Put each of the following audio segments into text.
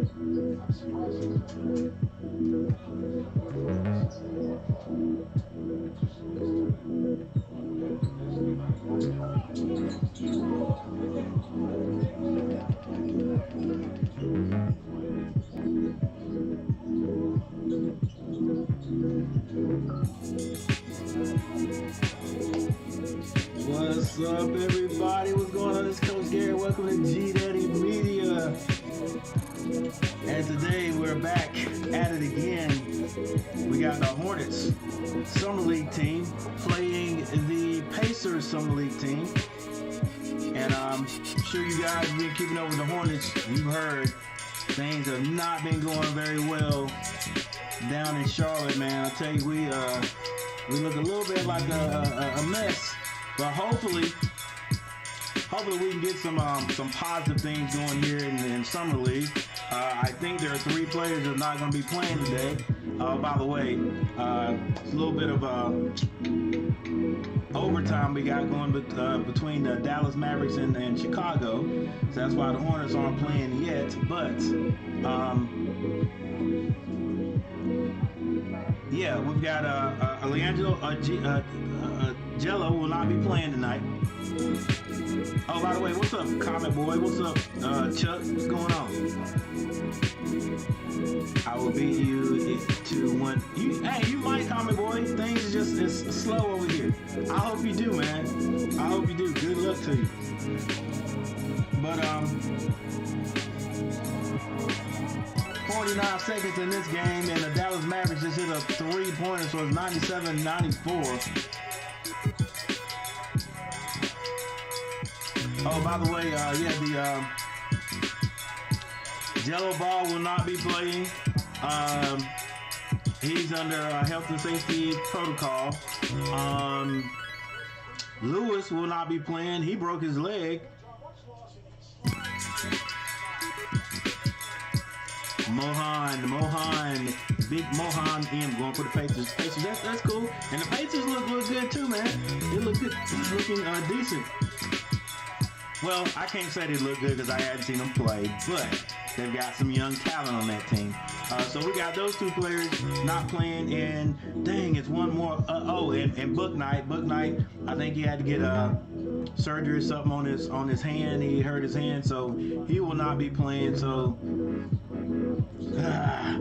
What's up, everybody? What's going on? This is Coach Gary. Welcome to G Daddy Media. And today we're back at it again. We got the Hornets Summer League team playing the Pacers Summer League team. And I'm sure you guys have been keeping up with the Hornets. You've heard things have not been going very well down in Charlotte, man. I tell you, we look a little bit like a mess. But hopefully we can get some positive things going here in Summer League. I think there are 3 players that are not going to be playing today. By the way, it's a little bit of overtime we got going between the Dallas Mavericks and Chicago. So that's why the Hornets aren't playing yet. But yeah, we've got Leandro Jello will not be playing tonight. Oh, by the way, what's up, Comment Boy? What's up, Chuck? What's going on? I will beat you 2-1. You might, Comment Boy. Things are just it's slow over here. I hope you do, man. I hope you do. Good luck to you. But 49 seconds in this game, and the Dallas Mavericks just hit a 3-pointer, so it's 97-94. Oh, by the way, the Jello Ball will not be playing. He's under health and safety protocol. Lewis will not be playing. He broke his leg. Mohan, big Mohan M going for the Pacers. That's cool. And the Pacers look good too, man. They look good, looking decent. Well, I can't say they look good because I hadn't seen them play, but they've got some young talent on that team. So we got those 2 players not playing, and dang, it's one more. And Book Knight, I think he had to get surgery or something on his hand. He hurt his hand, so he will not be playing. So,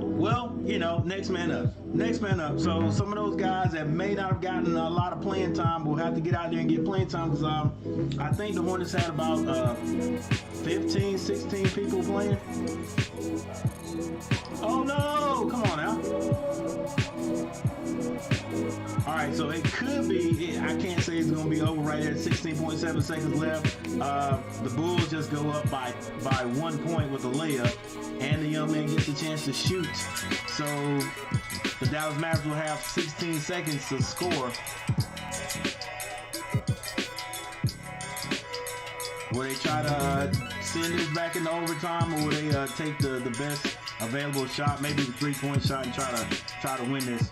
well, next man up. So some of those guys that may not have gotten a lot of playing time will have to get out there and get playing time because I think the Hornets had about 15, 16 people playing. Oh no! Come on now. All right, so it could be. I can't say it's going to be over right at 16.7 seconds left. The Bulls just go up by 1 point with a layup, and the young man gets a chance to shoot. So the Dallas Mavericks will have 16 seconds to score. Will they try to send this back into overtime, or will they take the best available shot, maybe the 3-point shot, and try to win this?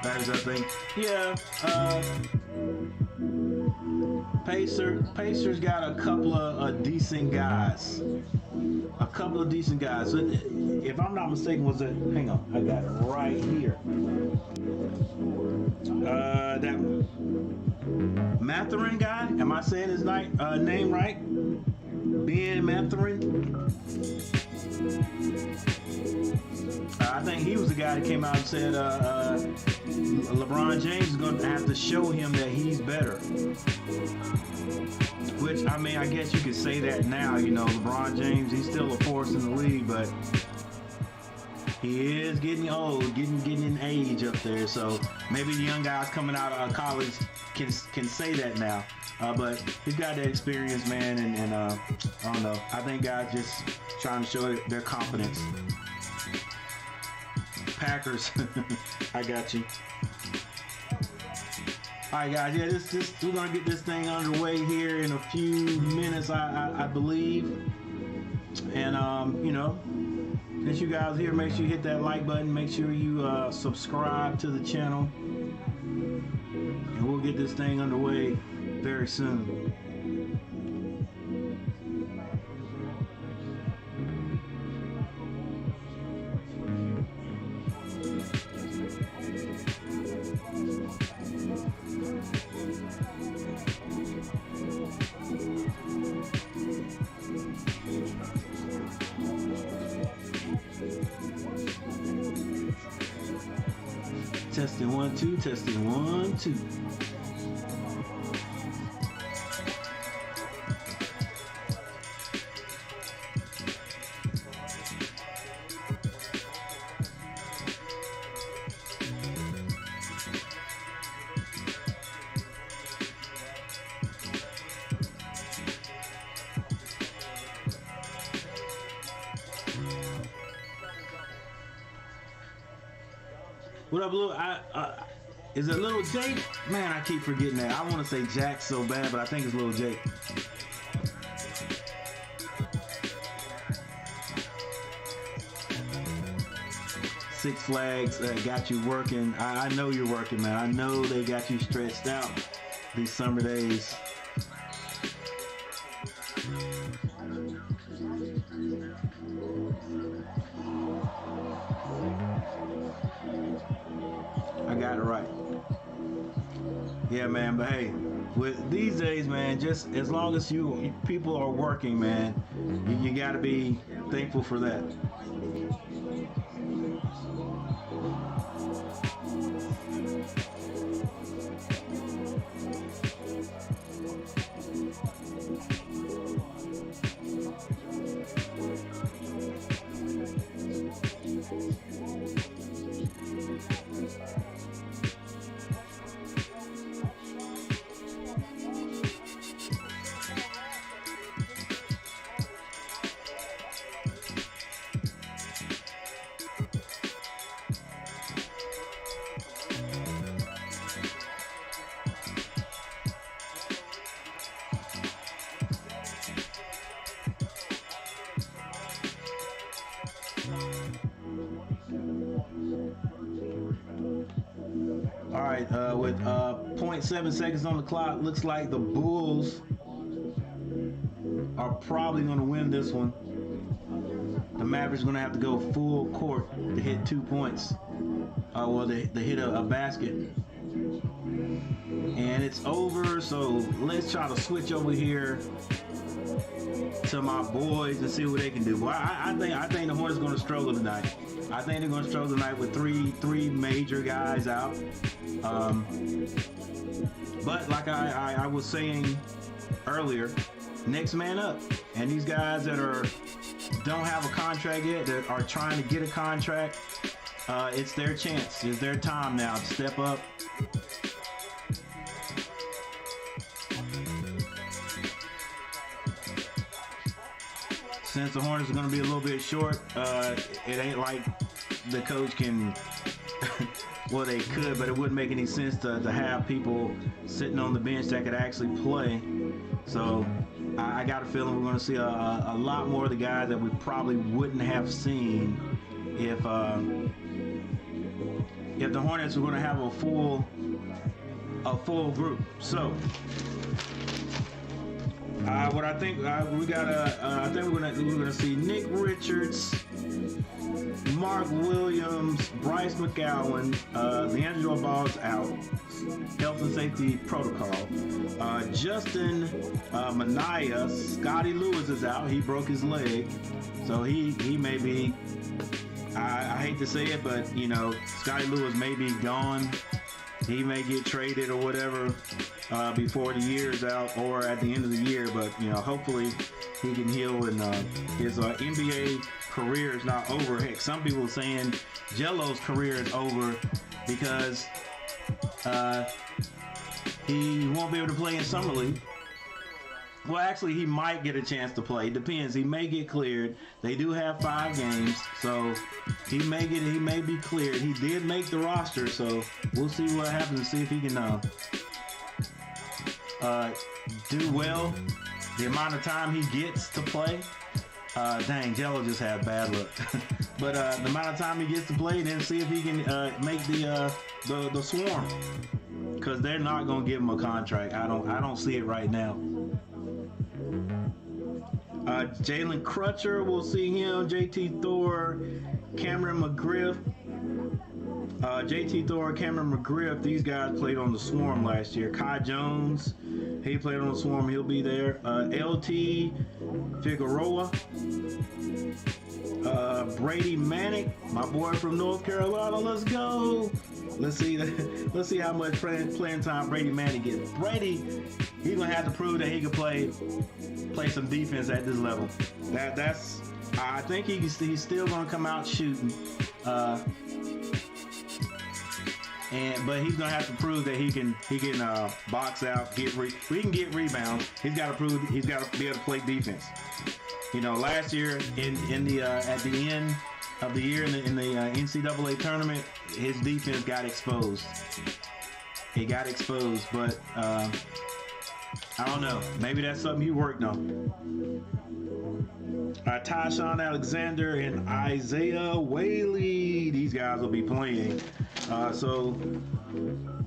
That is, I think. Yeah. Pacers got a couple of decent guys. So if I'm not mistaken, was it? Hang on, I got it right here. That Mathurin guy. Am I saying his name right? Ben Mathurin. I think he was the guy that came out and said LeBron James is going to have to show him that he's better. Which, I mean, I guess you could say that now, LeBron James, he's still a force in the league, but he is getting old, getting in age up there. So maybe the young guys coming out of college can say that now. But he's got that experience, man, and I don't know. I think guys just trying to show their confidence. Packers, I got you. All right, guys. Yeah, we're gonna get this thing underway here in a few minutes, I believe. And since you guys here, make sure you hit that like button. Make sure you subscribe to the channel, and we'll get this thing underway very soon. Testing 1 2. Testing 1 2. What up, Lil? Is it Lil Jake? Man, I keep forgetting that. I want to say Jack so bad, but I think it's Lil Jake. Six Flags got you working. I know you're working, man. I know they got you stretched out these summer days. I got it right. Yeah, man. But hey, with these days, man, just as long as people are working, man, you got to be thankful for that. All right, with 0.7 seconds on the clock, looks like the Bulls are probably going to win this one. The Mavericks are going to have to go full court to hit 2 points. Well, they hit a basket. And it's over, so let's try to switch over here to my boys and see what they can do. Well, I think the Hornets are going to struggle tonight. I think they're going to struggle tonight with three major guys out. But like I was saying earlier, next man up. And these guys that don't have a contract yet, that are trying to get a contract, it's their chance. It's their time now to step up. Since the Hornets are going to be a little bit short, it ain't like the coach can, well, they could, but it wouldn't make any sense to have people sitting on the bench that could actually play. So I got a feeling we're going to see a lot more of the guys that we probably wouldn't have seen if the Hornets were going to have a full group. So what I think we gotta, I think we're gonna see Nick Richards, Mark Williams, Bryce McGowan, Leandro Ball's out, health and safety protocol. Justin Minaya, Scotty Lewis is out. He broke his leg, so he may be. I hate to say it, but Scotty Lewis may be gone. He may get traded or whatever before the year's out or at the end of the year, but hopefully he can heal and his NBA career is not over. Heck, some people are saying Jello's career is over because he won't be able to play in Summer League. Well, actually, he might get a chance to play. It depends. He may get cleared. They do have 5 games, so he may be cleared. He did make the roster, so we'll see what happens and see if he can do well. The amount of time he gets to play. Dang, Jello just had bad luck. But the amount of time he gets to play, then see if he can make the swarm. Because they're not going to give him a contract. I don't see it right now. Jalen Crutcher, we'll see him. JT Thor, Cameron McGriff. JT Thor, Cameron McGriff, these guys played on the Swarm last year. Kai Jones, he played on the Swarm, he'll be there. LT Figueroa. Brady Manick, my boy from North Carolina, let's go. Let's see. Let's see how much playing time Brady Manning gets. Brady, he's gonna have to prove that he can play some defense at this level. That's. I think he's still gonna come out shooting. But he's gonna have to prove that he can box out, he can get rebounds. He's got to prove he's got to be able to play defense. You know, last year in the at the end of the year in the NCAA tournament, his defense got exposed. He got exposed, but I don't know. Maybe that's something he worked on. Tyshawn Alexander and Isaiah Whaley. These guys will be playing. So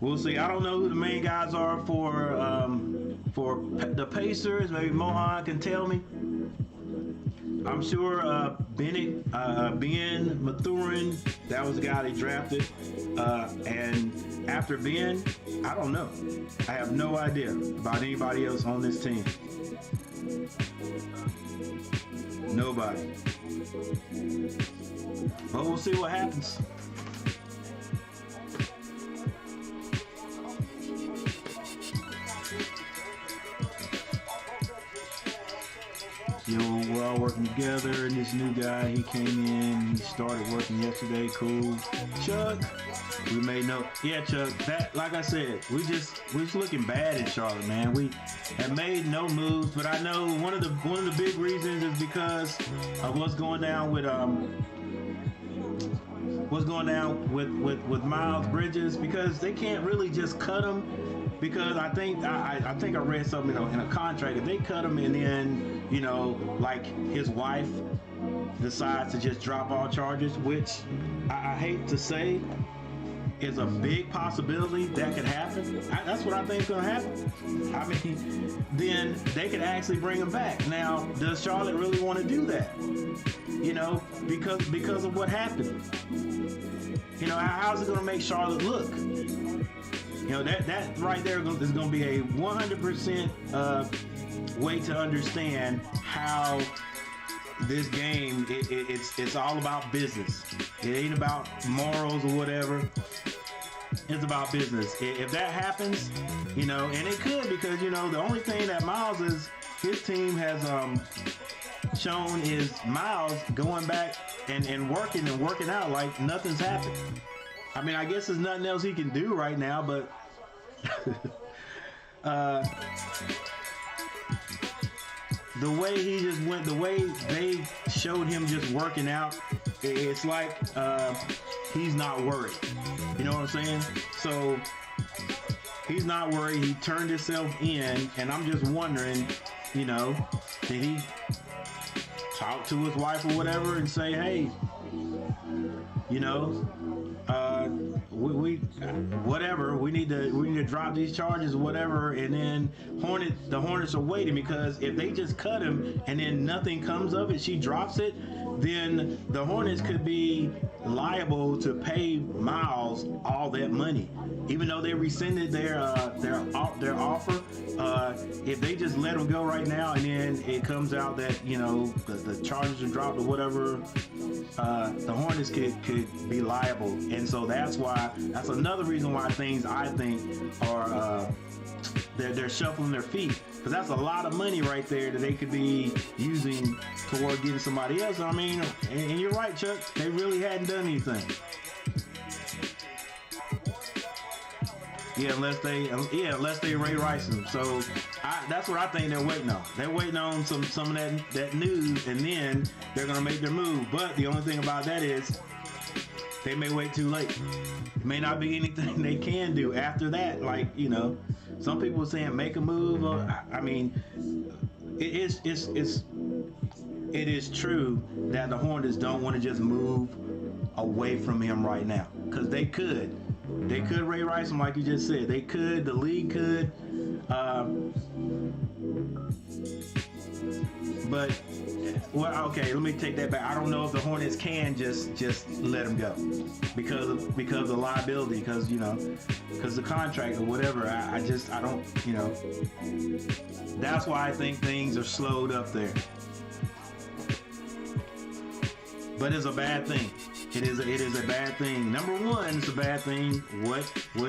we'll see. I don't know who the main guys are for the Pacers. Maybe Mohan can tell me. I'm sure Ben Mathurin, that was the guy they drafted. And after Ben, I don't know. I have no idea about anybody else on this team. Nobody. But we'll see what happens. Yo, we're all working together, and this new guy, he came in, he started working yesterday. Cool. Chuck, we made no. Yeah, Chuck. That, like I said, we're just looking bad in Charlotte, man. We have made no moves, but I know one of the big reasons is because of what's going down with Miles Bridges, because they can't really just cut him. Because I think I read something in a contract. If they cut him and then like his wife decides to just drop all charges, which I hate to say is a big possibility that could happen. That's what I think is going to happen. I mean, then they could actually bring him back. Now, does Charlotte really want to do that? Because of what happened. How's it going to make Charlotte look? That right there is going to be a 100% way to understand how this game, it's all about business. It ain't about morals or whatever. It's about business. If that happens, and it could, because, the only thing that Miles his team has shown is Miles going back and working out like nothing's happened. I mean, I guess there's nothing else he can do right now, but the way he just went, the way they showed him just working out, it's like he's not worried. You know what I'm saying? So he's not worried. He turned himself in, and I'm just wondering, did he talk to his wife or whatever and say, hey, we need to drop these charges or whatever, and then the Hornets are waiting, because if they just cut him and then nothing comes of it, she drops it, then the Hornets could be liable to pay Miles all that money, even though they rescinded their offer. If they just let him go right now, and then it comes out that the charges are dropped or whatever, the Hornets could be liable, and so that's another reason why things, I think, are they're shuffling their feet, because that's a lot of money right there that they could be using toward getting somebody else. I mean, and you're right, Chuck, they really hadn't done anything. Yeah, unless they Ray Rice them. So that's what I think they're waiting on. They're waiting on some of that news, and then they're gonna make their move. But the only thing about that is they may wait too late. It may not be anything they can do after that. Like, some people are saying make a move. I mean, it is true that the Hornets don't want to just move away from him right now, because they could. They could Ray Rice him, like you just said. They could. The league could. But okay, let me take that back. I don't know if the Hornets can just let him go because of the liability, because the contract or whatever. I don't. That's why I think things are slowed up there. But it's a bad thing. it is a bad thing. Number one, it's a bad thing. What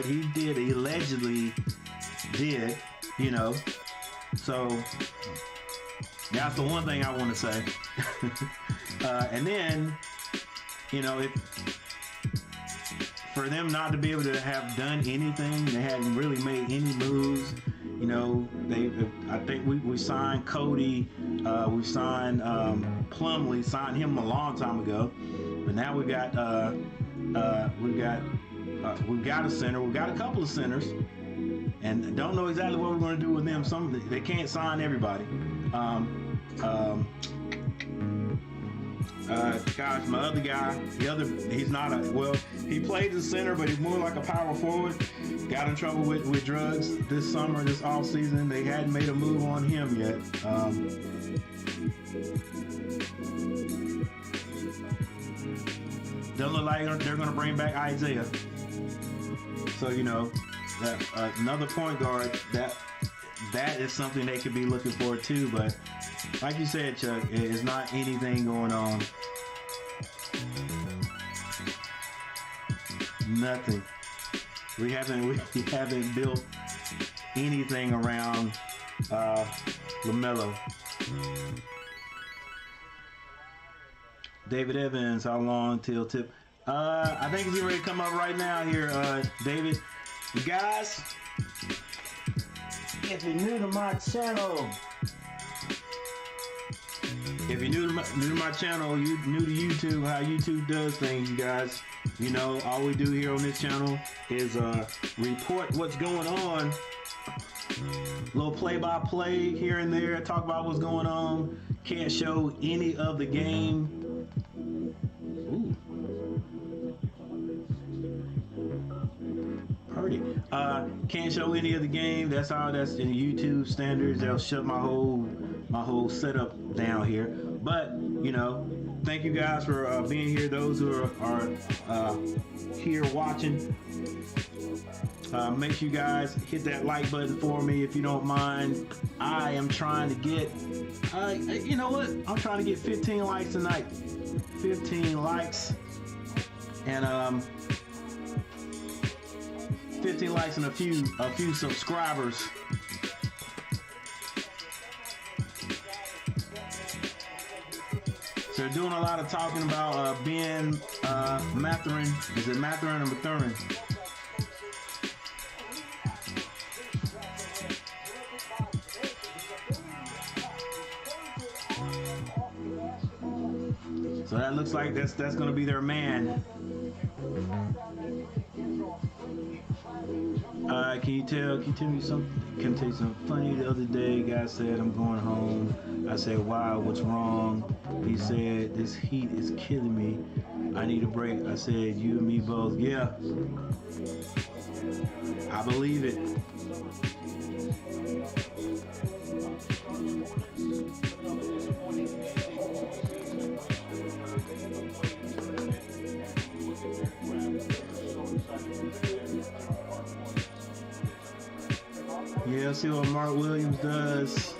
he did, he allegedly did, you know. So that's the one thing I want to say. And then, you know, for them not to be able to have done anything, they hadn't really made any moves. You know, I think we signed Cody, we signed Plumlee, signed him a long time ago, but now we've got a center, we've got a couple of centers, and don't know exactly what we're going to do with them. They can't sign everybody. Gosh, my other guy, he's not he played the center, but he's more like a power forward. Got in trouble with drugs this summer, this off season. They hadn't made a move on him yet. Doesn't look like they're going to bring back Isaiah. So, you know, another point guard, that is something they could be looking for too. But like you said, Chuck, it's not anything going on. Nothing. We haven't built anything around LaMelo. David Evans, how long till tip? I think he's ready to come up right now here, David. You guys, if you're new to my channel, you new to YouTube, how YouTube does things, you guys. You know, all we do here on this channel is report what's going on. Little play-by-play here and there, talk about what's going on. Can't show any of the game. Ooh. Purdy. Can't show any of the game. That's in YouTube standards. They'll shut my whole setup down here. But, you know, thank you guys for being here. Those who are here watching, make sure you guys hit that like button for me if you don't mind. I am trying to get, you know what? I'm trying to get 15 likes tonight. 15 likes and 15 likes and a few subscribers. So they're doing a lot of talking about Ben Mathurin. Is it Mathurin or Mathurin? So that looks like that's going to be their man. Can you tell me something? Can tell you something funny? The other day, guy said, "I'm going home." I said, "Wow, what's wrong?" He said, "This heat is killing me. I need a break." I said, "You and me both." Yeah, I believe it. Yeah, see what Mark Williams does.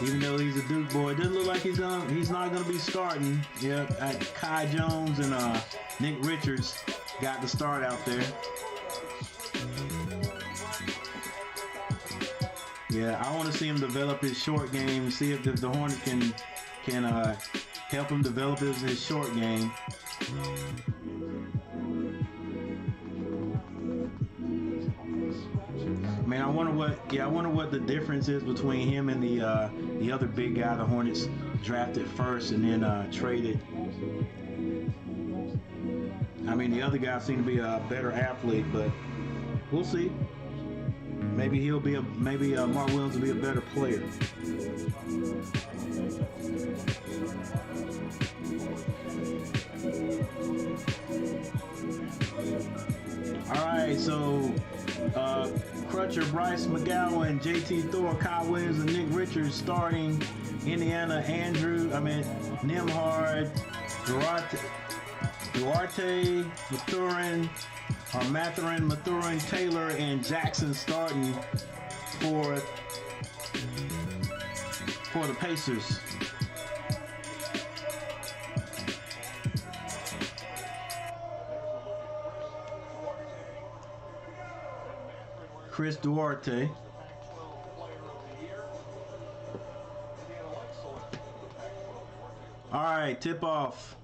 Even though he's a Duke boy, it doesn't look like he's not gonna be starting. Yeah, Kai Jones and Nick Richards got the start out there. Yeah, I want to see him develop his short game. See if the Hornets can help him develop his short game. Man, I wonder what the difference is between him and the other big guy the Hornets drafted first and then traded. I mean, the other guy seemed to be a better athlete, but we'll see. Maybe Mark Williams will be a better player. All right, so Crutcher, Bryce McGowan, JT Thor, Kyle Williams, and Nick Richards starting. Indiana, Nembhard, Duarte, Mathurin, Taylor, and Jackson starting for the Pacers. Chris Duarte. All right, tip off.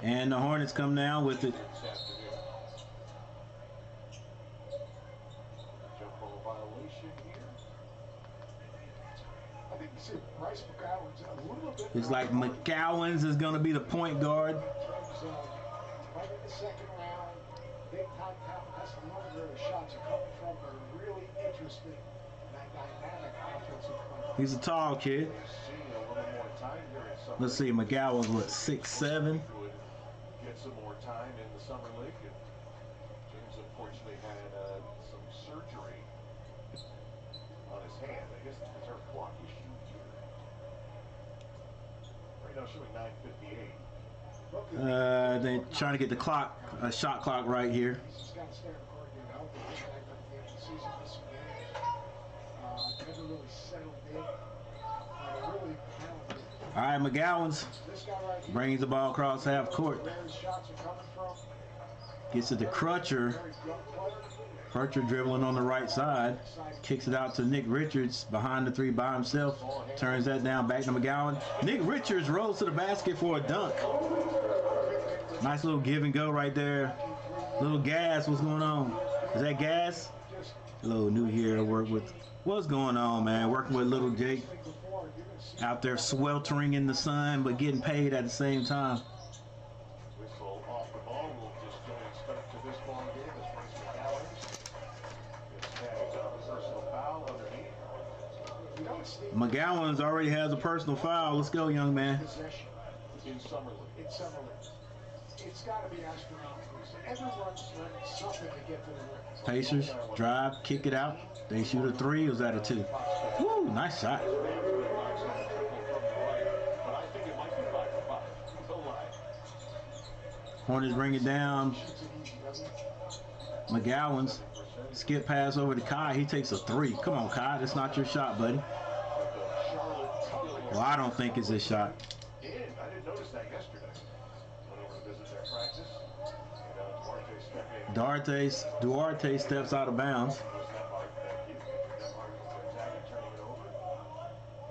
And the Hornets come down with it. It's like McGowan's is going to be the point guard. Right in the second round, big time talent. That's where the shots are coming from. They're really interesting. That dynamic offensive play. He's a tall kid. Let's see, McGowan's what, 6'7"? Get some more time in the summer league. James unfortunately had some surgery on his hand. I guess it's her clock issue here. Right now showing 9:58. They're trying to get the clock, shot clock right here. He's got to stay on the court and get healthy. He's back at the end of the season, missing games. Never really settled in. Really talented. All right, McGowan's brings the ball across half court. Gets it to Crutcher. Crutcher dribbling on the right side. Kicks it out to Nick Richards behind the three by himself. Turns that down back to McGowan. Nick Richards rolls to the basket for a dunk. Nice little give and go right there. Little gas. What's going on? Is that gas? A little new here to work with. What's going on, man? Working with little Jake. Out there sweltering in the sun, but getting paid at the same time. Whistle off the ball. We'll just go and start to this ball game as Bryce McGowan gets tagged on a personal foul underneath. McGowan's already has a personal foul. Let's go, young man. In summer league. It's got to be astronomical. So everyone's learning something to get to the rim. Pacers drive, kick it out. They shoot a three. Or was that a two? Woo, nice shot. Hornets bring it down. McGowan's skip pass over to Kai. He takes a three. Come on, Kai. That's not your shot, buddy. Well, I don't think it's his shot. I didn't notice that yesterday. Went over to visit their practice. Duarte steps out of bounds.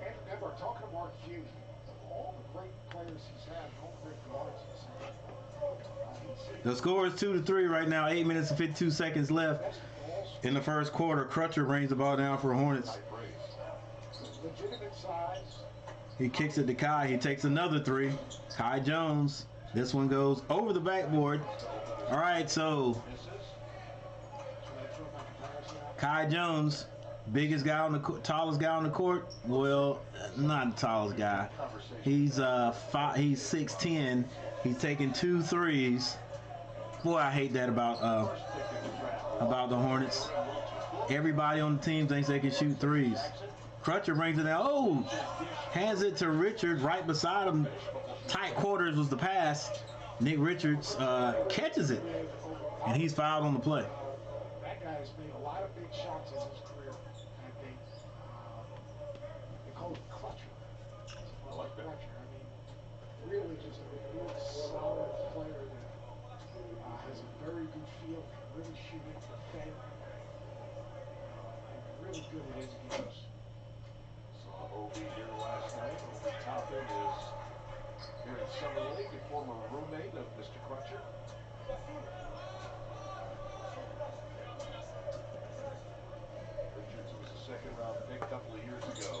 And remember, talking to Mark Hughes, all the great players he's had, all the great guards he's had. The score is 2-3 right now. 8 minutes and 52 seconds left in the first quarter. Crutcher brings the ball down for Hornets. Legitimate size. He kicks it to Kai. He takes another three. Kai Jones. This one goes over the backboard. All right, so Kai Jones, biggest guy on the tallest guy on the court. Well, not the tallest guy. He's 6'10". He's taking 2 threes. Boy, I hate that about the Hornets. Everybody on the team thinks they can shoot threes. Crutcher brings it down. Oh, hands it to Richard right beside him. Tight quarters was the pass. Nick Richards catches it, and he's fouled on the play. That guy has made a lot of big shots in his career. They call him Clutcher. I like that. Clutcher. I mean, really just a real solid player that has a very good feel, can really shoot it, defend, and really good at his games. Saw OB here last night. Obi Toppin is here in Summer League, a former roommate of Mr. Crutcher. Richards was a second-round pick a couple of years ago.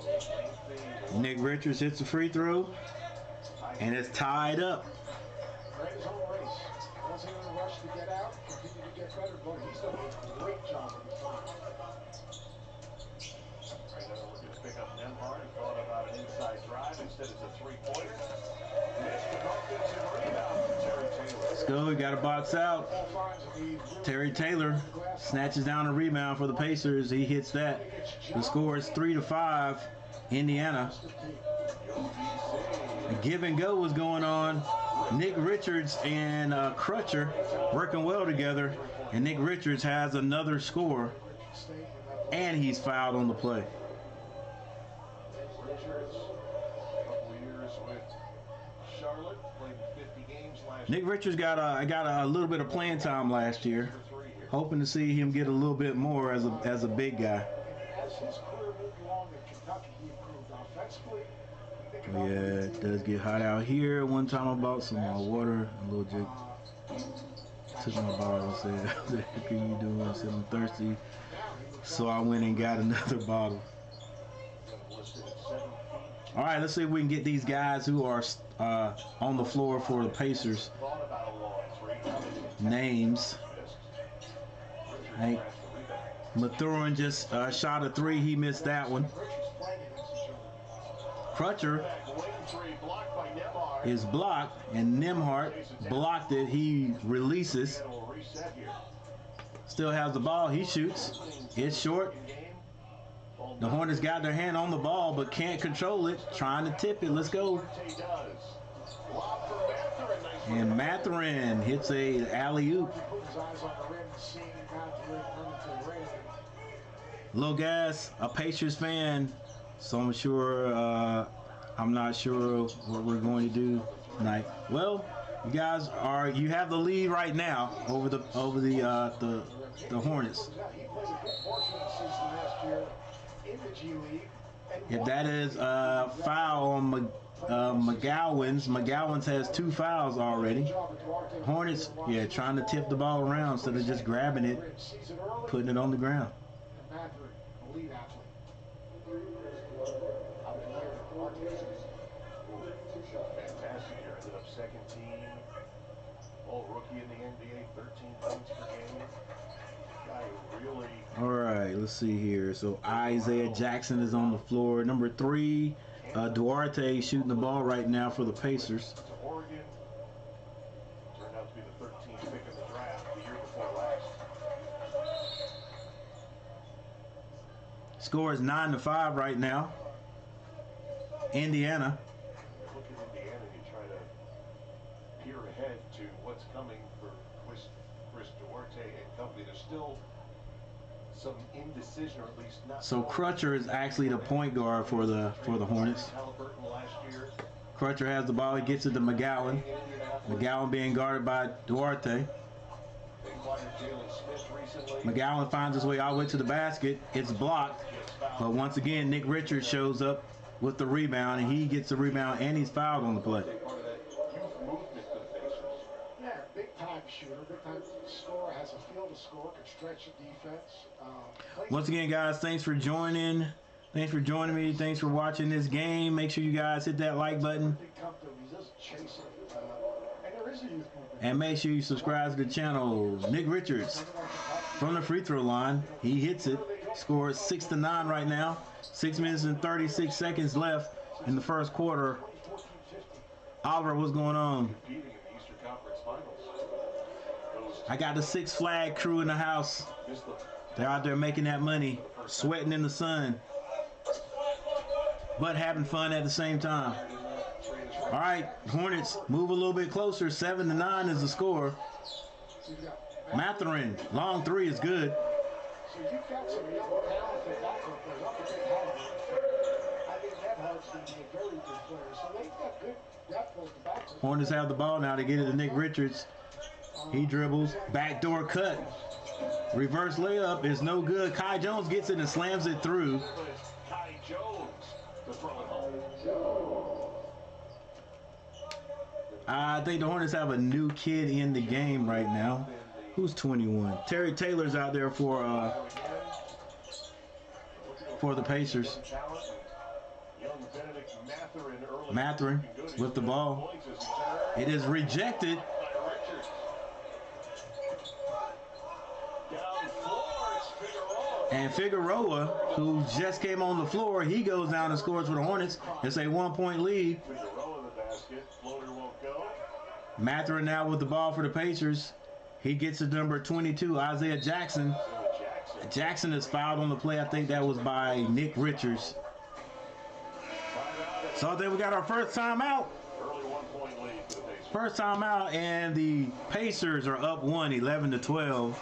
Nick Richards hits a free throw, and it's tied up. Ran his own race. Wasn't in a rush to get out. Continued to get better, but he's done a great job of the time. Right now looking to pick up Nemhard. He thought about an inside drive. Instead, it's a three-pointer. Missed the offensive rebound from Terry Taylor. Let's go. We got a box out. Terry Taylor snatches down a rebound for the Pacers. He hits that. The score is 3-5. Indiana. A give and go was going on. Nick Richards and Crutcher working well together. And Nick Richards has another score. And he's fouled on the play. Richards, a couple of years with Charlotte played 50 games last Nick year. Richards got a little bit of playing time last year. Hoping to see him get a little bit more as a big guy. As his career moved along in Kentucky, he improved offensively. Oh, yeah, it does get hot out here. One time I bought some water, a little jig. Took my bottle and said, "What the heck are you doing?" I said, "I'm thirsty." So I went and got another bottle. All right, let's see if we can get these guys who are on the floor for the Pacers names. Hey, Mathurin just shot a 3. He missed that one. Crutcher is blocked, and Nembhard blocked it. He releases. Still has the ball. He shoots. It's short. The Hornets got their hand on the ball, but can't control it. Trying to tip it. Let's go. And Mathurin hits a alley-oop. Lil Gas, a Pacers fan, so I'm not sure what we're going to do tonight. Well, you guys you have the lead right now over the Hornets. If that is a foul on McGowan's has 2 fouls already. Hornets, yeah, trying to tip the ball around instead of just grabbing it, putting it on the ground. Fantastic year. Ended up second team. All rookie in the NBA, 13 points per game. Guy who really. All right, let's see here. So Isaiah Jackson is on the floor. Number 3, Duarte shooting the ball right now for the Pacers. To Oregon. Turned out to be the 13th pick in the draft the year before last. Score is 9-5 right now. Indiana. Look at Indiana and you try to peer ahead to what's coming for Chris Duarte and company. There's still some indecision, or at least not. So Crutcher is actually the point guard for the Hornets. Crutcher has the ball. He gets it to McGowan. McGowan being guarded by Duarte. McGowan finds his way all the way to the basket. It's blocked. But once again, Nick Richards shows up with the rebound, and he gets the rebound, and he's fouled on the play. Yeah, big time shooter, big time scorer, has a field to score, can stretch the defense. Once again, guys, thanks for joining. Thanks for joining me. Thanks for watching this game. Make sure you guys hit that like button. And make sure you subscribe to the channel. Nick Richards from the free throw line. He hits it. Scores 6-9 right now. 6 minutes and 36 seconds left in the first quarter. Oliver, what's going on? I got the Six Flag crew in the house. They're out there making that money, sweating in the sun, but having fun at the same time. All right, Hornets move a little bit closer. 7-9 is the score. Mathurin, long 3 is good. So you've got some talented backcourt players. I'm a big Howard. I think Nembhard's going to be a very good player. So they've got good depth at the backcourt. Hornets have the ball now. They get it to Nick Richards. He dribbles. Backdoor cut. Reverse layup is no good. Kai Jones gets it and slams it through. Kai Jones to throw it home. I think the Hornets have a new kid in the game right now. Who's 21? Terry Taylor's out there for the Pacers. Mathurin with the ball. It is rejected. And Figueroa, who just came on the floor, he goes down and scores for the Hornets. It's a 1-point lead. Mathurin now with the ball for the Pacers. He gets to number 22, Isaiah Jackson. Jackson is fouled on the play. I think that was by Nick Richards. So I think we got our first timeout. First timeout, and the Pacers are up 11-12.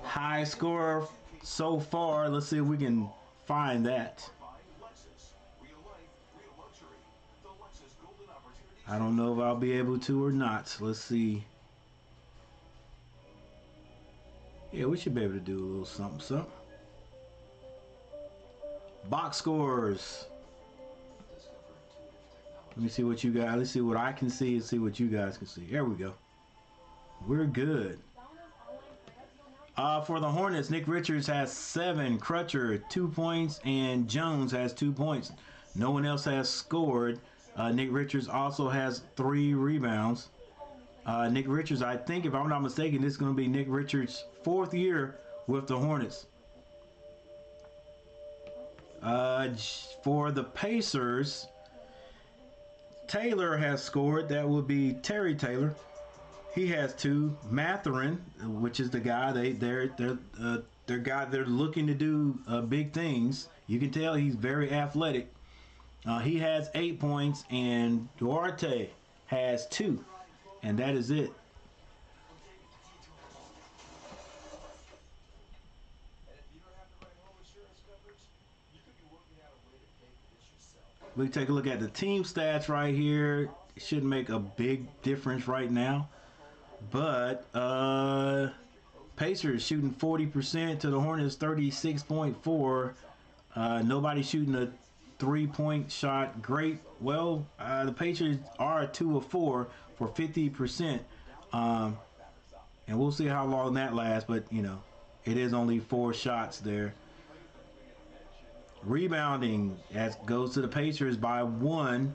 High score so far. Let's see if we can find that. I don't know if I'll be able to or not. Let's see. Yeah, we should be able to do a little something, something. Box scores. Let me see what you guys. Let's see what I can see and see what you guys can see. There we go. We're good. For the Hornets, Nick Richards has 7, Crutcher 2 points, and Jones has 2 points. No one else has scored. Nick Richards also has 3 rebounds. Nick Richards, I think, if I'm not mistaken, this is going to be Nick Richards' 4th year with the Hornets. For the Pacers, Taylor has scored. That would be Terry Taylor. He has 2. Matherin, which is the guy they're looking to do big things. You can tell he's very athletic. He has 8 points, and Duarte has 2, and that is it. We take a look at the team stats right here. It shouldn't make a big difference right now. But Pacers shooting 40% to the Hornets 36.4. Nobody shooting a 3-point shot. Great. Well, the Pacers are 2 of 4 for 50%. And we'll see how long that lasts. But, you know, it is only 4 shots there. Rebounding goes to the Pacers by 1.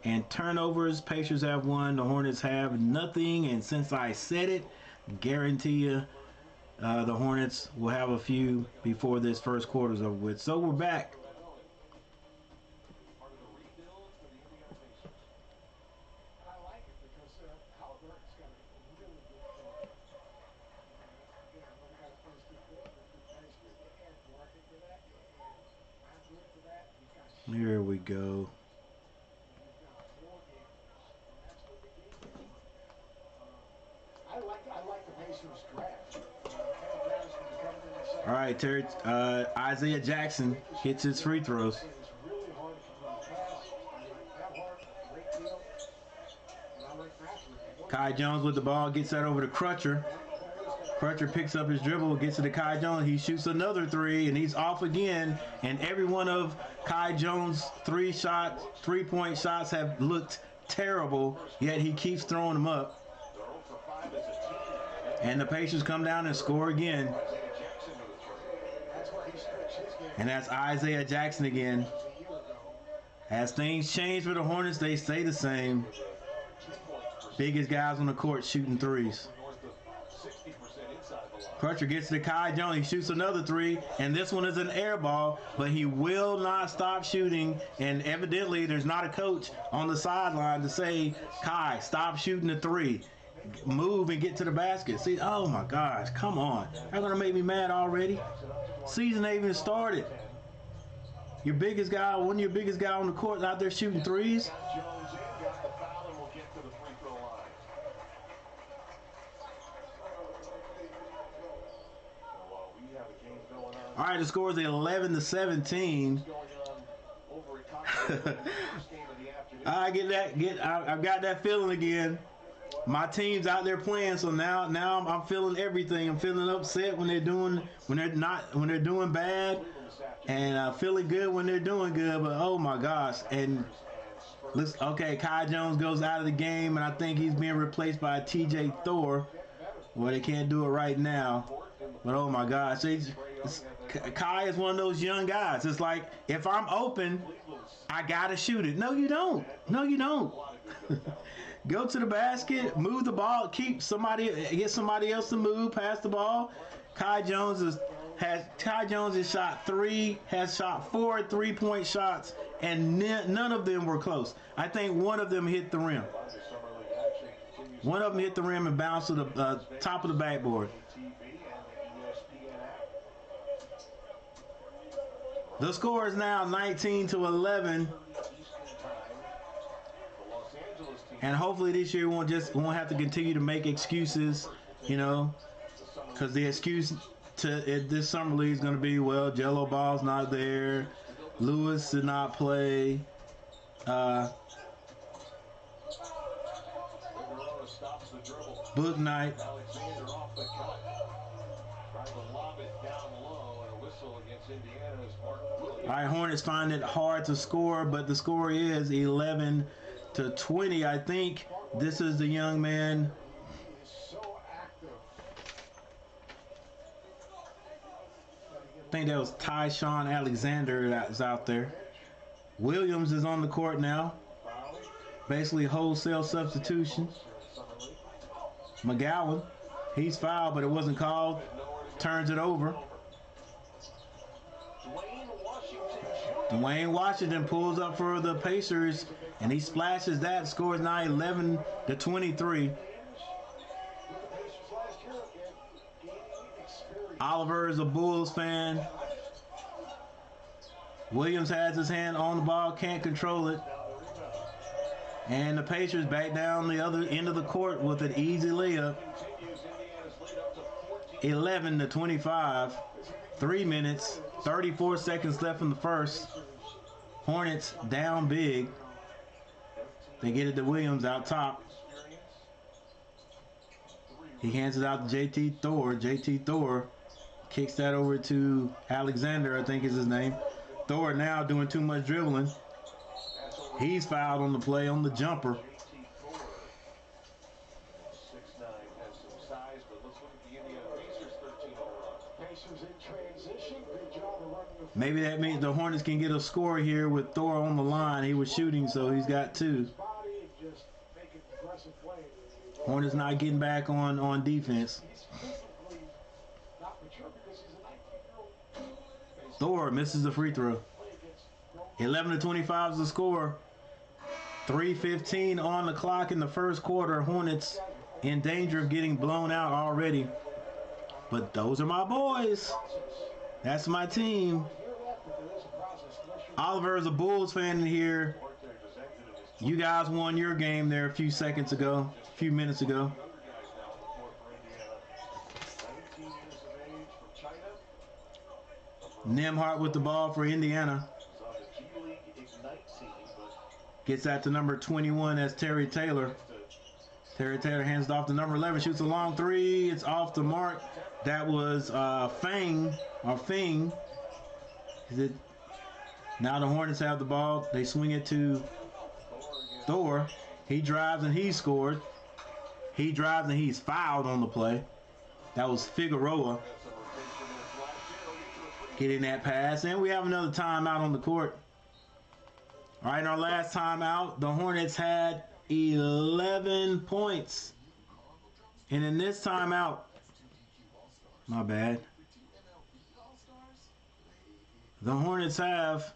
And turnovers, Pacers have 1. The Hornets have nothing. And since I said it, guarantee you the Hornets will have a few before this first quarter's over with. So we're back. Here we go. I like the Pacers draft. All right, Terry. Isaiah Jackson hits his free throws. It's really hard to pass. Kai Jones with the ball, gets that over to Crutcher. Crutcher picks up his dribble, gets it to Kai Jones. He shoots another 3, and he's off again. And every one of Kai Jones' 3-point shots have looked terrible, yet he keeps throwing them up. And the Pacers come down and score again. And that's Isaiah Jackson again. As things change for the Hornets, they stay the same. Biggest guys on the court shooting 3s. Crutcher gets to Kai Jones. He shoots another 3, and this one is an air ball, but he will not stop shooting. And evidently, there's not a coach on the sideline to say, Kai, stop shooting the 3. Move and get to the basket. See, oh my gosh, come on. They're going to make me mad already. Season ain't even started. Your biggest guy, one of your biggest guy on the court out there shooting 3s. All right, the score is 11-17. I've got that feeling again. My team's out there playing, so now I'm feeling everything. I'm feeling upset when they're doing bad, and feeling good when they're doing good. But oh my gosh! And okay, Kai Jones goes out of the game, and I think he's being replaced by T.J. Thor. Well, they can't do it right now, but oh my gosh, Kai is one of those young guys. It's like, if I'm open, I gotta shoot it. No, you don't. No, you don't. Go to the basket, move the ball, get somebody else to move, pass the ball. Kai Jones has shot 3, has shot 4 3-point shots, and none of them were close. I think one of them hit the rim. One of them hit the rim and bounced to the top of the backboard. The score is now 19-11. And hopefully this year won't have to continue to make excuses, you know, because the excuse to this summer league is going to be, well, Jello Ball's not there, Lewis did not play. book night. Alexander off the cut. Tried to lob it down low, and a whistle against Indiana as Mark Williams. All right, Hornets find it hard to score, but the score is 11-20. I think this is the young man. He is so active. I think that was Tyshawn Alexander that's out there. Williams is on the court now. Basically wholesale substitution. McGowan, he's fouled, but it wasn't called. Turns it over. Dwayne Washington pulls up for the Pacers, and he splashes that. Scores now 11-23. Oliver is a Bulls fan. Williams has his hand on the ball, can't control it. And the Pacers back down the other end of the court with an easy layup. 11-25. 3 minutes, 34 seconds left in the first. Hornets down big. They get it to Williams out top. He hands it out to JT Thor. JT Thor kicks that over to Alexander, I think is his name. Thor now doing too much dribbling. He's fouled on the play on the jumper. Maybe that means the Hornets can get a score here with Thor on the line. He was shooting, so he's got 2. Hornets not getting back on defense. Thor misses the free throw. 11-25 is the score. 3:15 on the clock in the first quarter. Hornets in danger of getting blown out already. But those are my boys. That's my team. Oliver is a Bulls fan in here. You guys won your game there a few minutes ago. Nemhart with the ball for Indiana. Gets that to number 21. That's Terry Taylor. Terry Taylor hands it off to number 11. Shoots a long 3. It's off the mark. That was Fing. Is it? Now the Hornets have the ball. They swing it to Thor. He drives and he scored. He drives and he's fouled on the play. That was Figueroa getting that pass. And we have another timeout on the court. All right, in our last timeout, the Hornets had 11 points. And in this timeout, my bad, the Hornets have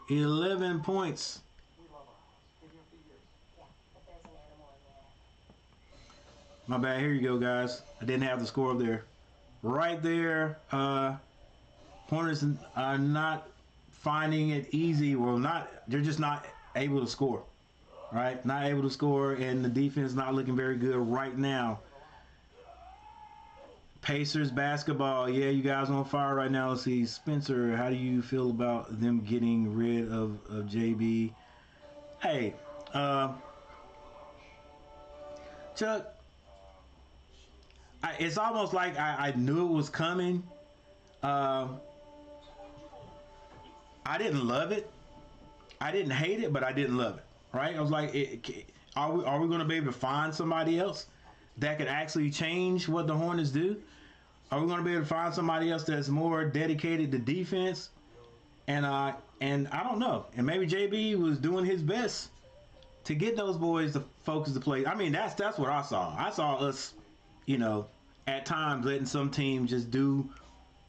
11 points. My bad, here you go, guys. I didn't have the score up there. Right there, Hornets are not finding it easy. Well, they're just not able to score. Right? Not able to score, and the defense not looking very good right now. Pacers basketball. Yeah, you guys on fire right now. Let's see. Spencer, how do you feel about them getting rid of JB? Hey, Chuck, it's almost like I knew it was coming. I didn't love it. I didn't hate it, but I didn't love it. Right? I was like, are we going to be able to find somebody else that could actually change what the Hornets do? Are we going to be able to find somebody else that's more dedicated to defense? And I don't know. And maybe JB was doing his best to get those boys to focus the play. I mean, that's what I saw. I saw us, at times letting some teams just do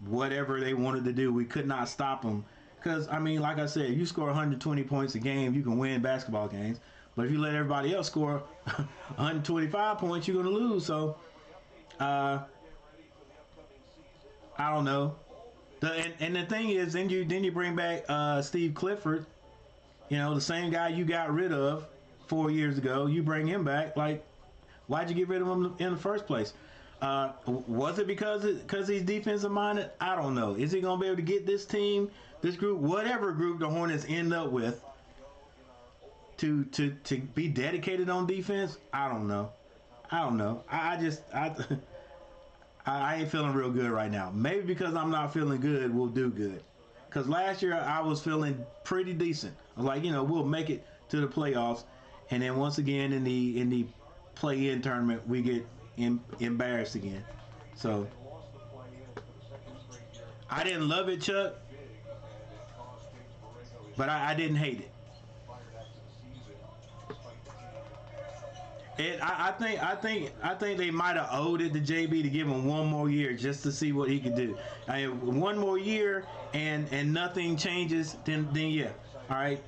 whatever they wanted to do. We could not stop them. Because, I mean, like I said, if you score 120 points a game, you can win basketball games. But if you let everybody else score 125 points, you're going to lose. So, I don't know. And the thing is, then you bring back Steve Clifford, the same guy you got rid of 4 years ago. You bring him back. Like, why'd you get rid of him in the first place? Was it because he's defensive minded? I don't know. Is he going to be able to get this team, this group, whatever group the Hornets end up with, to be dedicated on defense? I don't know. I don't know. I ain't feeling real good right now. Maybe because I'm not feeling good, we'll do good. Because last year I was feeling pretty decent. I was like, we'll make it to the playoffs, and then once again in the play-in tournament we get embarrassed again. So I didn't love it, Chuck, but I didn't hate it. I think they might have owed it to JB to give him one more year just to see what he could do. One more year and nothing changes, then yeah. All right.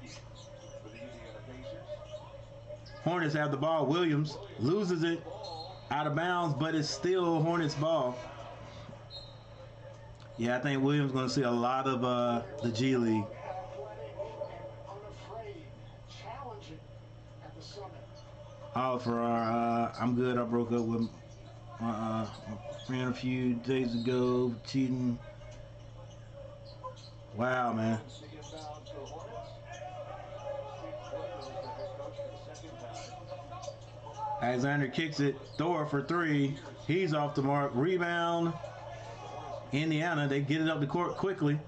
Hornets have the ball. Williams loses it out of bounds, but it's still Hornets ball. Yeah, I think Williams going to see a lot of the G League. Oh, for our, I'm good. I broke up with my friend a few days ago, cheating. Wow, man. Alexander kicks it. Thor for three. He's off the mark. Rebound. Indiana. They get it up the court quickly.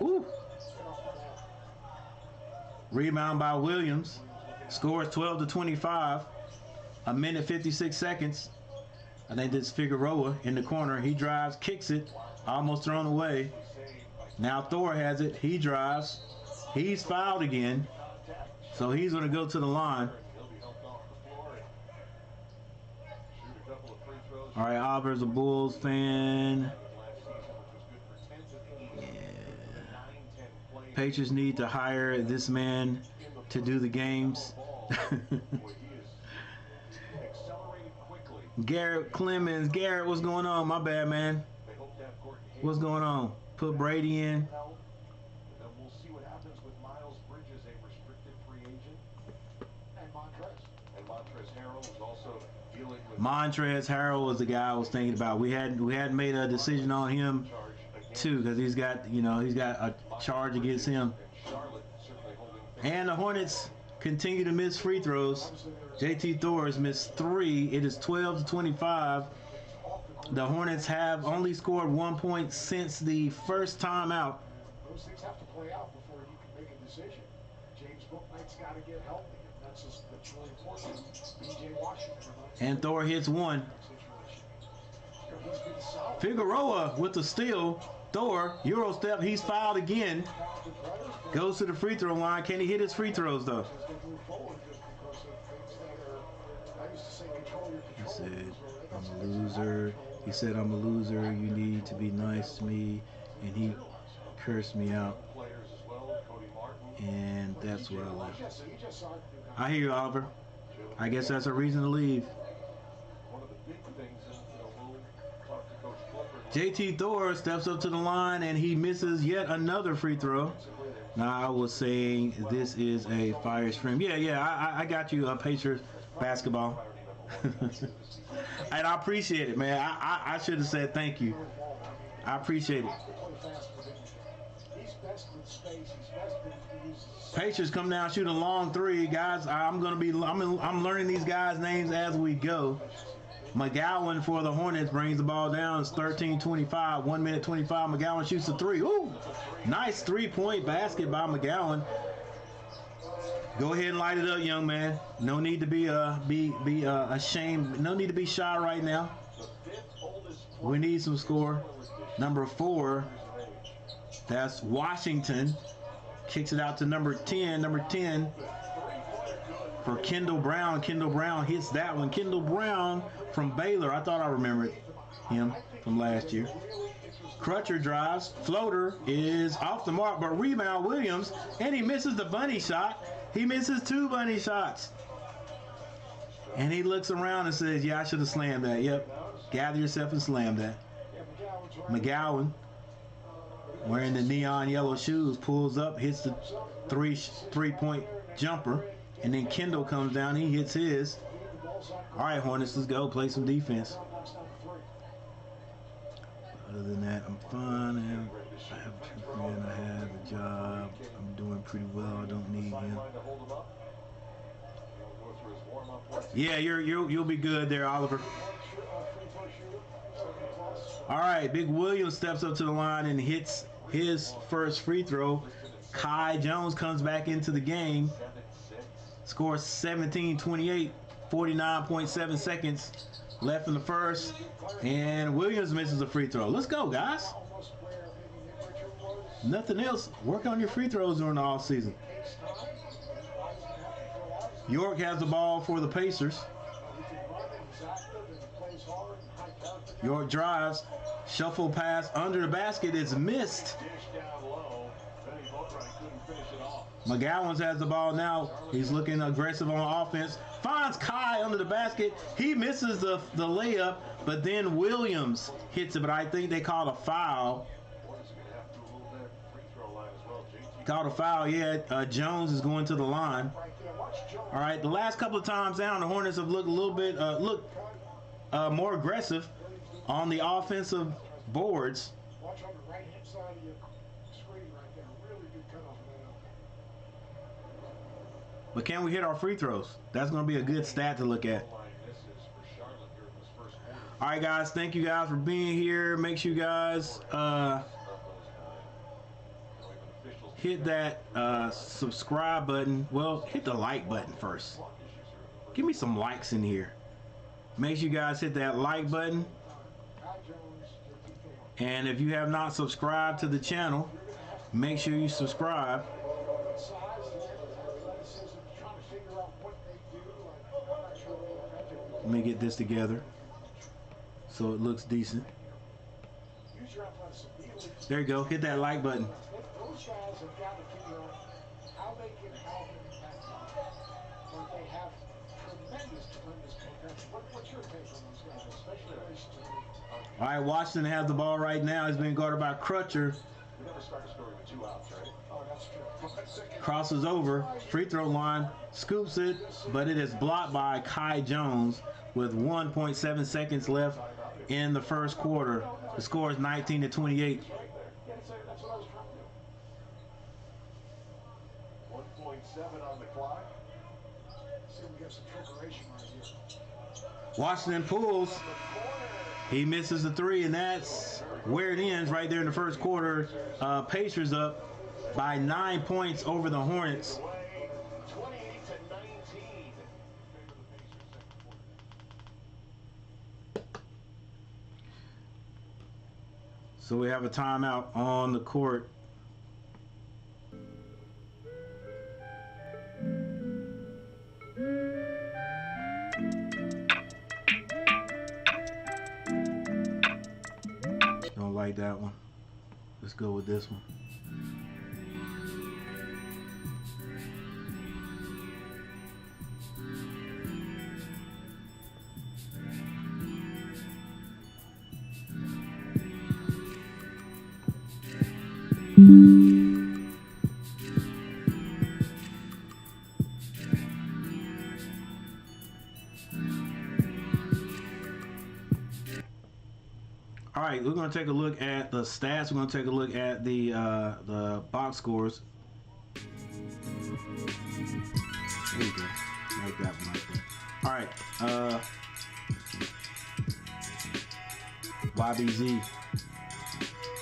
Ooh. Rebound by Williams. Scores 12-25. A minute 56 seconds. I think this Figueroa in the corner. He drives, kicks it, almost thrown away. Now Thor has it. He drives. He's fouled again. So he's going to go to the line. All right, Oliver's a Bulls fan. Patriots need to hire this man to do the games. Garrett Clemens. Garrett, what's going on? My bad, man. What's going on? Put Brady in. We'll see what happens with Miles Bridges, a restricted free agent. And Montrezl Harrell is also dealing with... Montrezl Harrell was the guy I was thinking about. We hadn't made a decision on him too, because he's got a charge against him. And the Hornets continue to miss free throws. JT Thor has missed 3. It is 12-25. The Hornets have only scored 1 point since the first time out. Those things have to play out before you can make a decision. James Bouknight's got to get healthy. That's really important. BJ Washington. And Thor hits 1. Figueroa with the steal. Thor, Euro step, he's fouled again. Goes to the free throw line. Can he hit his free throws though? He said, I'm a loser. He said, I'm a loser. You need to be nice to me. And he cursed me out. And that's where I left. I hear you, Oliver. I guess that's a reason to leave. JT Thor steps up to the line and he misses yet another free throw. Now I was saying this is a fire stream. Yeah, I got you, Pacers basketball. And I appreciate it, man. I should have said thank you. I appreciate it. Pacers come down, shoot a long 3, guys. I'm learning these guys' names as we go. McGowan for the Hornets brings the ball down. It's 13-25, 1 minute 25. McGowan shoots a 3. Ooh, nice 3-point basket by McGowan. Go ahead and light it up, young man. No need to be ashamed. No need to be shy right now. We need some score. Number 4, that's Washington. Kicks it out to number 10. Number 10 for Kendall Brown. Kendall Brown hits that one. Kendall Brown from Baylor. I thought I remembered him from last year. Crutcher drives. Floater is off the mark, but rebound Williams, and he misses the bunny shot. He misses 2 bunny shots. And he looks around and says, yeah, I should have slammed that. Yep. Gather yourself and slam that. McGowan, wearing the neon yellow shoes, pulls up, hits the three-point jumper. And then Kendall comes down, he hits his. All right, Hornets, let's go play some defense. Other than that, I'm fine. I have a true friend. I have a job. I'm doing pretty well. I don't need him. Yeah, you'll be good there, Oliver. All right, Big Williams steps up to the line and hits his first free throw. Kai Jones comes back into the game, scores 17-28, 49.7 seconds left in the first, and Williams misses a free throw. Let's go, guys. Nothing else. Work on your free throws during the off season. York has the ball for the Pacers. York drives, shuffle pass under the basket is missed. McGowan has the ball now. He's looking aggressive on offense. Finds Kai under the basket. He misses the layup, but then Williams hits it, but I think they called a foul. Called a foul, yeah. Jones is going to the line. All right, the last couple of times down, the Hornets have looked a little bit more aggressive on the offensive boards. Watch on the right-hand side of your screen right there. Really good cutoff of that. But can we hit our free throws? That's going to be a good stat to look at. All right, guys. Thank you guys for being here. Make sure you guys hit that subscribe button. Well, hit the like button first. Give me some likes in here. Make sure you guys hit that like button. And if you have not subscribed to the channel, make sure you subscribe. Let me get this together so it looks decent. There you go. Hit that like button. Those guys have got to figure out how they can help impact but they have tremendous potential. What's your take on those guys, especially in relation to me? All right, Washington has the ball right now. He's been guarded by Crutcher. We never start a story with 2 outs, right? Oh, that's true. Crosses over, free throw line, scoops it, but it is blocked by Kai Jones with 1.7 seconds left in the first quarter. The score is 19-28. That's what I was trying to do. 1.7 on the clock. See, we got some preparation right here. Washington pulls. He misses the three, and that's where it ends right there in the first quarter. Pacers up by 9 points over the Hornets. 28-19. So we have a timeout on the court. Don't like that one. Let's go with this one. All right, we're going to take a look at the stats. We're going to take a look at the box scores. There you go. Like that one right there. All right. YBZ.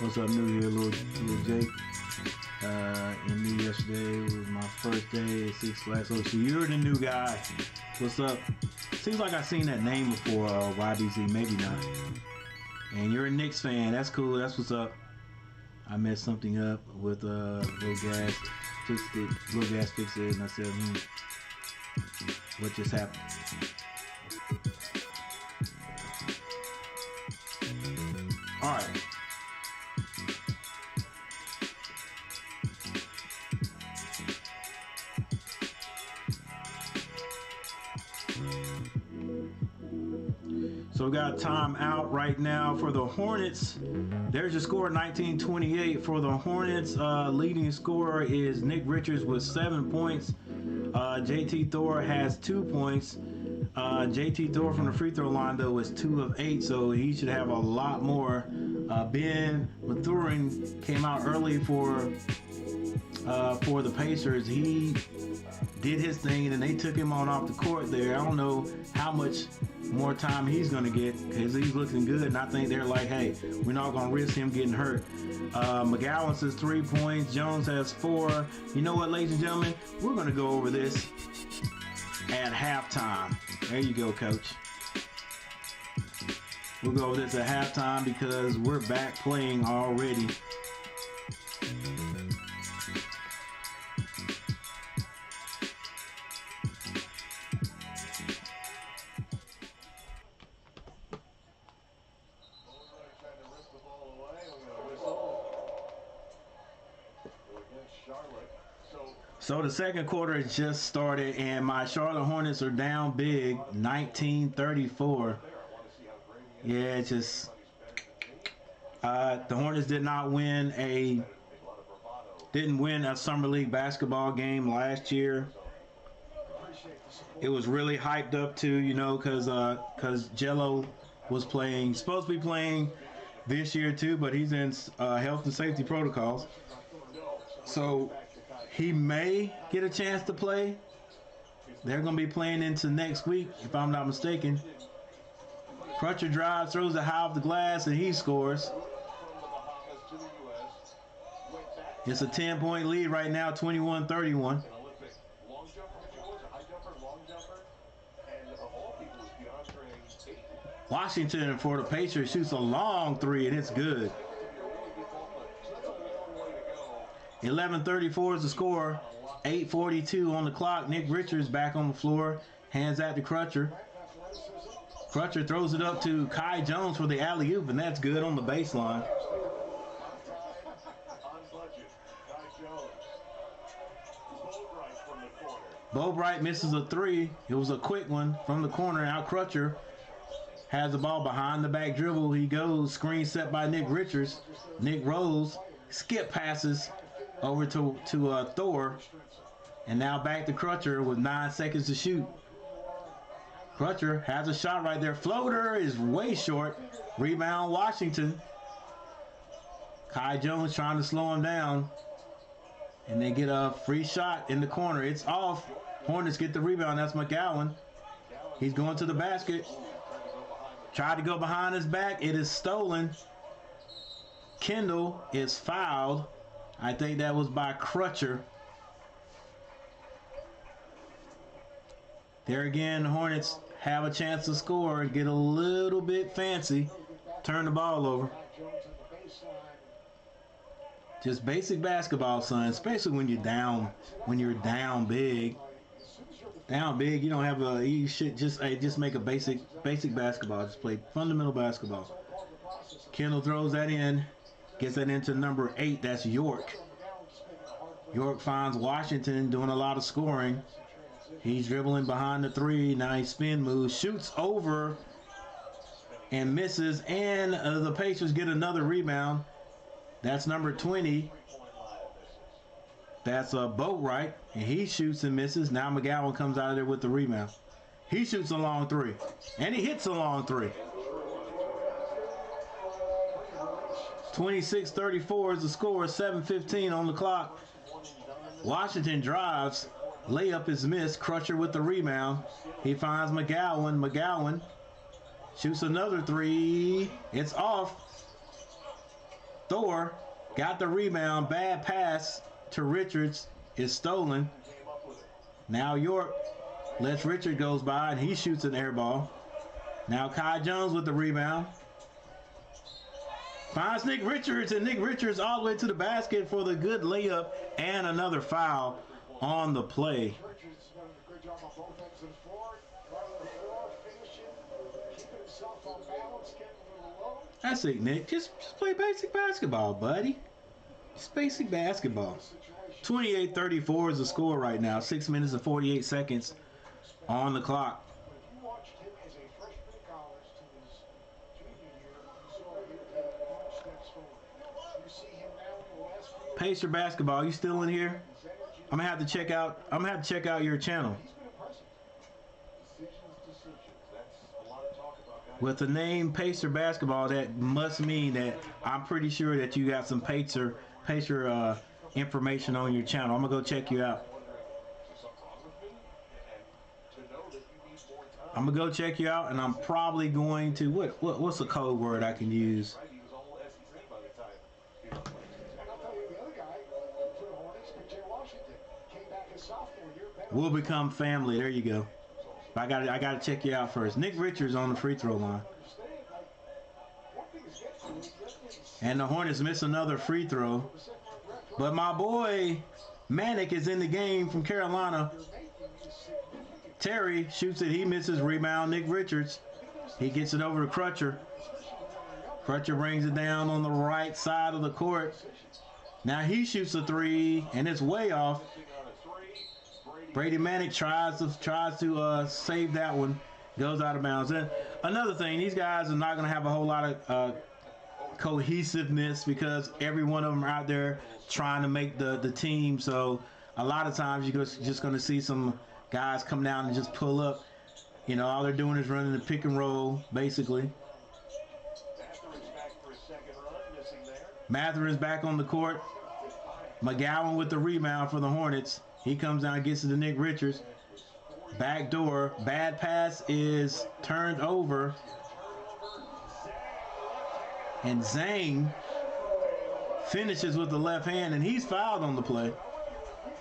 What's up, new here, little Jake? And me yesterday was my first day at 6 Flags. So you're the new guy. What's up? Seems like I've seen that name before, YBZ. Maybe not. And you're a Knicks fan. That's cool. That's what's up. I messed something up with Lil Gas. Fixed it. Lil Gas fixed it, and I said, what just happened? All right. So we got a timeout right now for the Hornets. There's your score, 19-28 for the Hornets. Leading scorer is Nick Richards with 7 points. JT Thor has 2 points. JT Thor from the free throw line, though, is 2 of 8, so he should have a lot more. Ben Mathurin came out early for the Pacers. He did his thing, and then they took him on off the court there. I don't know how much more time he's going to get because he's looking good, and I think they're like, hey, we're not going to risk him getting hurt. McGowan says 3 points. Jones has 4. You know what, ladies and gentlemen? We're going to go over this at halftime. There you go, Coach. We'll go over this at halftime because we're back playing already. So the second quarter has just started, and my Charlotte Hornets are down big, 19-34. Yeah, it's just the Hornets didn't win a summer league basketball game last year. It was really hyped up too, you know, because Jello was supposed to be playing this year too, but he's in health and safety protocols. So he may get a chance to play. They're going to be playing into next week, if I'm not mistaken. Crutcher drives, throws it high off the glass, and he scores. It's a 10-point lead right now, 21-31. Washington for the Pacers shoots a long 3, and it's good. 11:34 is the score. 8:42 on the clock. Nick Richards back on the floor. Hands that to Crutcher. Crutcher throws it up to Kai Jones for the alley-oop, and that's good on the baseline. Bobright misses a 3. It was a quick one from the corner. Now Crutcher has the ball behind the back dribble. He goes. Screen set by Nick Richards. Nick rolls. Skip passes over to Thor, and now back to Crutcher with 9 seconds to shoot. Crutcher has a shot right there. Floater is way short. Rebound Washington. Kai Jones trying to slow him down, and they get a free shot in the corner. It's off. Hornets get the rebound. That's McGowan. He's going to the basket. Tried to go behind his back. It is stolen. Kendall is fouled. I think that was by Crutcher. There again, the Hornets have a chance to score and get a little bit fancy. Turn the ball over. Just basic basketball, son. Especially when you're down big. Down big, you don't have you should just make a basic basketball. Just play fundamental basketball. Kendall throws that in. Gets that into number 8. That's York. York finds Washington doing a lot of scoring. He's dribbling behind the 3. Now he spin moves. Shoots over and misses. And the Pacers get another rebound. That's number 20. That's Boatwright. And he shoots and misses. Now McGowan comes out of there with the rebound. He shoots a long 3. And he hits a long 3. 26-34 is the score. 7:15 on the clock. Washington drives. Layup is missed. Crutcher with the rebound. He finds McGowan. McGowan shoots another 3. It's off. Thor got the rebound. Bad pass to Richards. Is stolen. Now York lets Richard goes by, and he shoots an air ball. Now Kai Jones with the rebound. Finds Nick Richards, and Nick Richards all the way to the basket for the good layup and another foul on the play. That's it, Nick. Just play basic basketball, buddy. Just basic basketball. 28-34 is the score right now. 6 minutes and 48 seconds on the clock. Pacer basketball, you still in here? I'm gonna have to check out your channel. With the name Pacer Basketball, that must mean that I'm pretty sure that you got some Pacer information on your channel. I'm gonna go check you out. I'm gonna go check you out, and I'm probably going to what's a code word I can use? And I'll tell you the other guy for the Hornets, P.J. Washington, came back his sophomore year. We'll become family. There you go. I gotta check you out first. Nick Richards on the free throw line. And the Hornets miss another free throw. But my boy Manic is in the game from Carolina. Terry shoots it. He misses. Rebound, Nick Richards. He gets it over to Crutcher. Crutcher brings it down on the right side of the court. Now he shoots a three, and it's way off. Brady Manic tries to save that one. Goes out of bounds. And another thing, these guys are not going to have a whole lot of cohesiveness because every one of them are out there trying to make the team. So a lot of times you're just going to see some guys come down and just pull up. You know, all they're doing is running the pick and roll, basically. Matherin's back on the court. McGowan with the rebound for the Hornets. He comes down and gets it to Nick Richards. Back door. Bad pass is turned over. And Zane finishes with the left hand, and he's fouled on the play. You can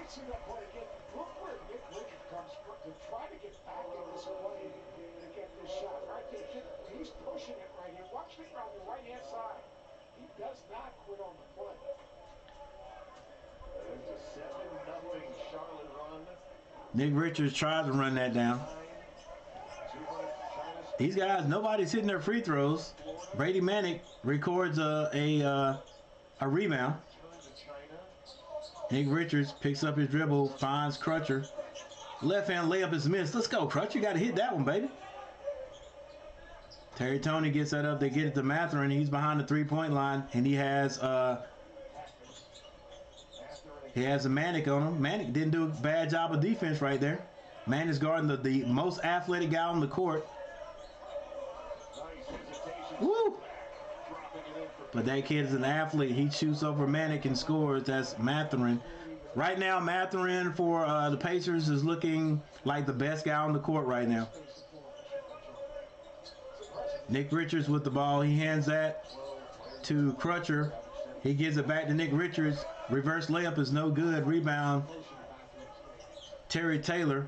see that play again. Look where Nick Richards comes to try to get back in this play to get this shot. Right there. He's pushing it right here. Watch me on the right-hand side. He does not quit on the play. There's a 7-0 Charlotte run. Nick Richards tries to run that down. These guys, nobody's hitting their free throws. Brady Manic records a rebound. Nick Richards picks up his dribble, finds Crutcher. Left hand layup is missed. Let's go, Crutcher. You got to hit that one, baby. Terry Toney gets that up. They get it to Matherin. He's behind the three-point line, and he has a Manic on him. Manic didn't do a bad job of defense right there. Manic's guarding the most athletic guy on the court. Woo! But that kid is an athlete. He shoots over Manic and scores. That's Matherin. Right now, Matherin for the Pacers is looking like the best guy on the court right now. Nick Richards with the ball. He hands that to Crutcher. He gives it back to Nick Richards. Reverse layup is no good. Rebound, Terry Taylor.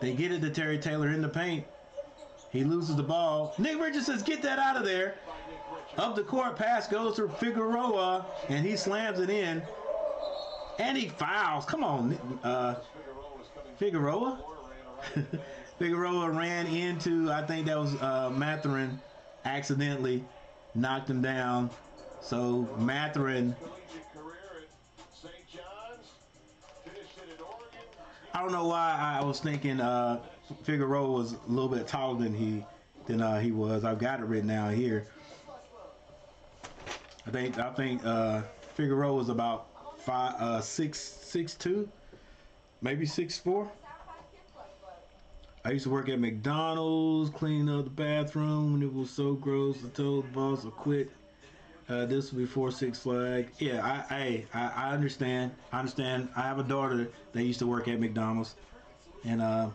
They get it to Terry Taylor in the paint. He loses the ball. Nick Richards says, get that out of there. Up the court, pass goes through Figueroa, and he slams it in. And he fouls. Come on, Figueroa? Figueroa ran into, I think that was Matherin, accidentally knocked him down. So Matherin, I don't know why I was thinking Figueroa was a little bit taller than he was. I've got it written down here. I think Figueroa was about 6'2", maybe 6'4". I used to work at McDonald's, cleaning up the bathroom, and it was so gross. I told the boss to quit. This was before Six Flags. Yeah, I understand. I have a daughter that used to work at McDonald's, and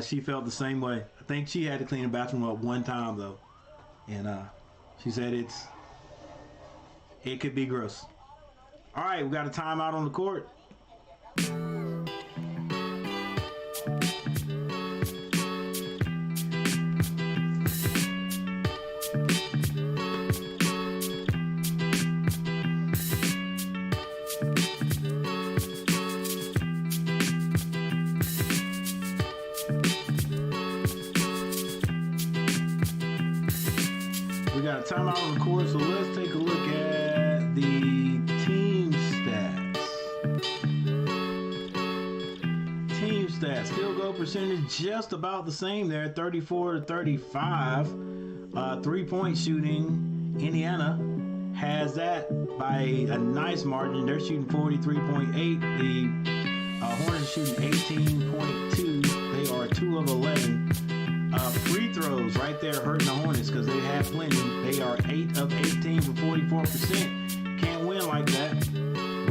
she felt the same way. I think she had to clean the bathroom up one time though, and she said it could be gross. All right, we got a timeout on the court. We got a timeout on the court, so let's take a look at the team stats. Team stats, field goal percentage just about the same there, 34-35. Three-point shooting, Indiana has that by a nice margin. They're shooting 43.8. The Hornets shooting 18.2. They are 2 of 11. Free throws right there hurting the Hornets because they have plenty. They are 8 of 18 for 44%. Can't win like that.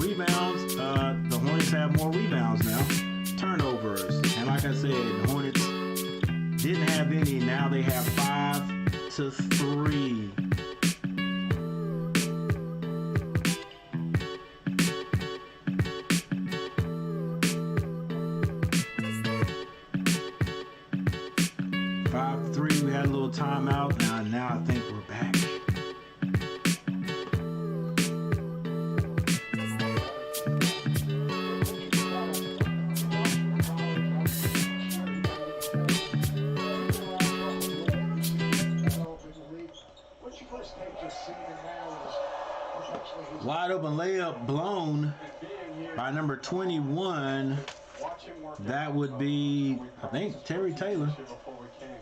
Rebounds, the Hornets have more rebounds now. Turnovers, and like I said, the Hornets didn't have any. Now they have 5 to 3. We had a little timeout. Now I think we're back. Wide open layup blown by number 21. That would be, I think, Terry Taylor.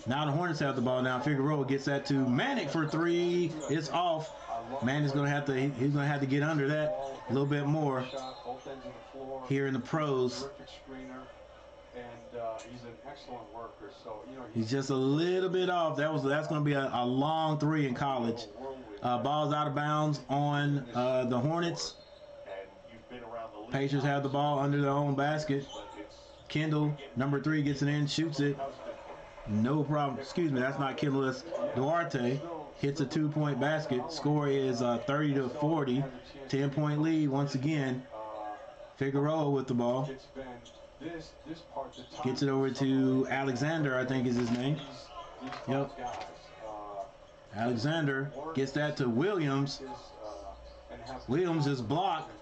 Now the Hornets have the ball. Now Figueroa gets that to Manic for 3. It's off. Manic's gonna have to. He's gonna have to get under that a little bit more here in the pros. He's an excellent worker. So he's just a little bit off. That's gonna be a long 3 in college. Ball's out of bounds on the Hornets. Pacers have the ball under their own basket. Kendall, number 3, gets it in, shoots it. No problem. Excuse me, that's not Kendall. That's Duarte. Hits a 2-point basket. Score is 30 to 40. 10-point lead once again. Figueroa with the ball. Gets it over to Alexander, I think is his name. Yep. Alexander gets that to Williams. Williams is blocked.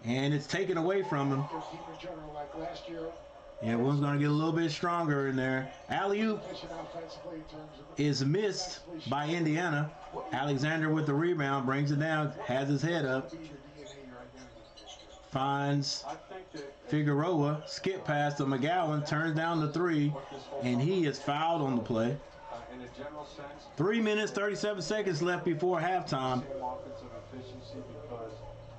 And it's taken away from him. Yeah, one's going to get a little bit stronger in there. Alley-oop is missed by Indiana. Alexander with the rebound, brings it down, has his head up. Finds Figueroa, skip pass to McGowan, turns down the 3, and he is fouled on the play. 3 minutes, 37 seconds left before halftime.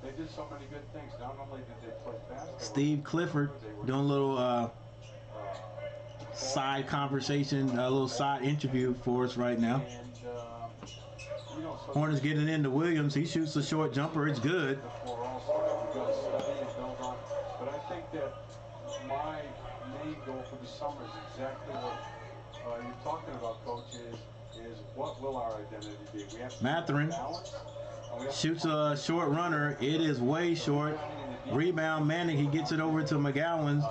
They did so many good things. Not only did they play basketball, Steve Clifford doing a little side conversation, a little side interview for us right now. Hornets getting into Williams. He shoots a short jumper. It's good. But I think that my main goal for the summer is exactly what you're talking about, Coach, is what will our identity be? We have to Mathurin shoots a short runner. It is way short. Rebound, Manning. He gets it over to McGowan.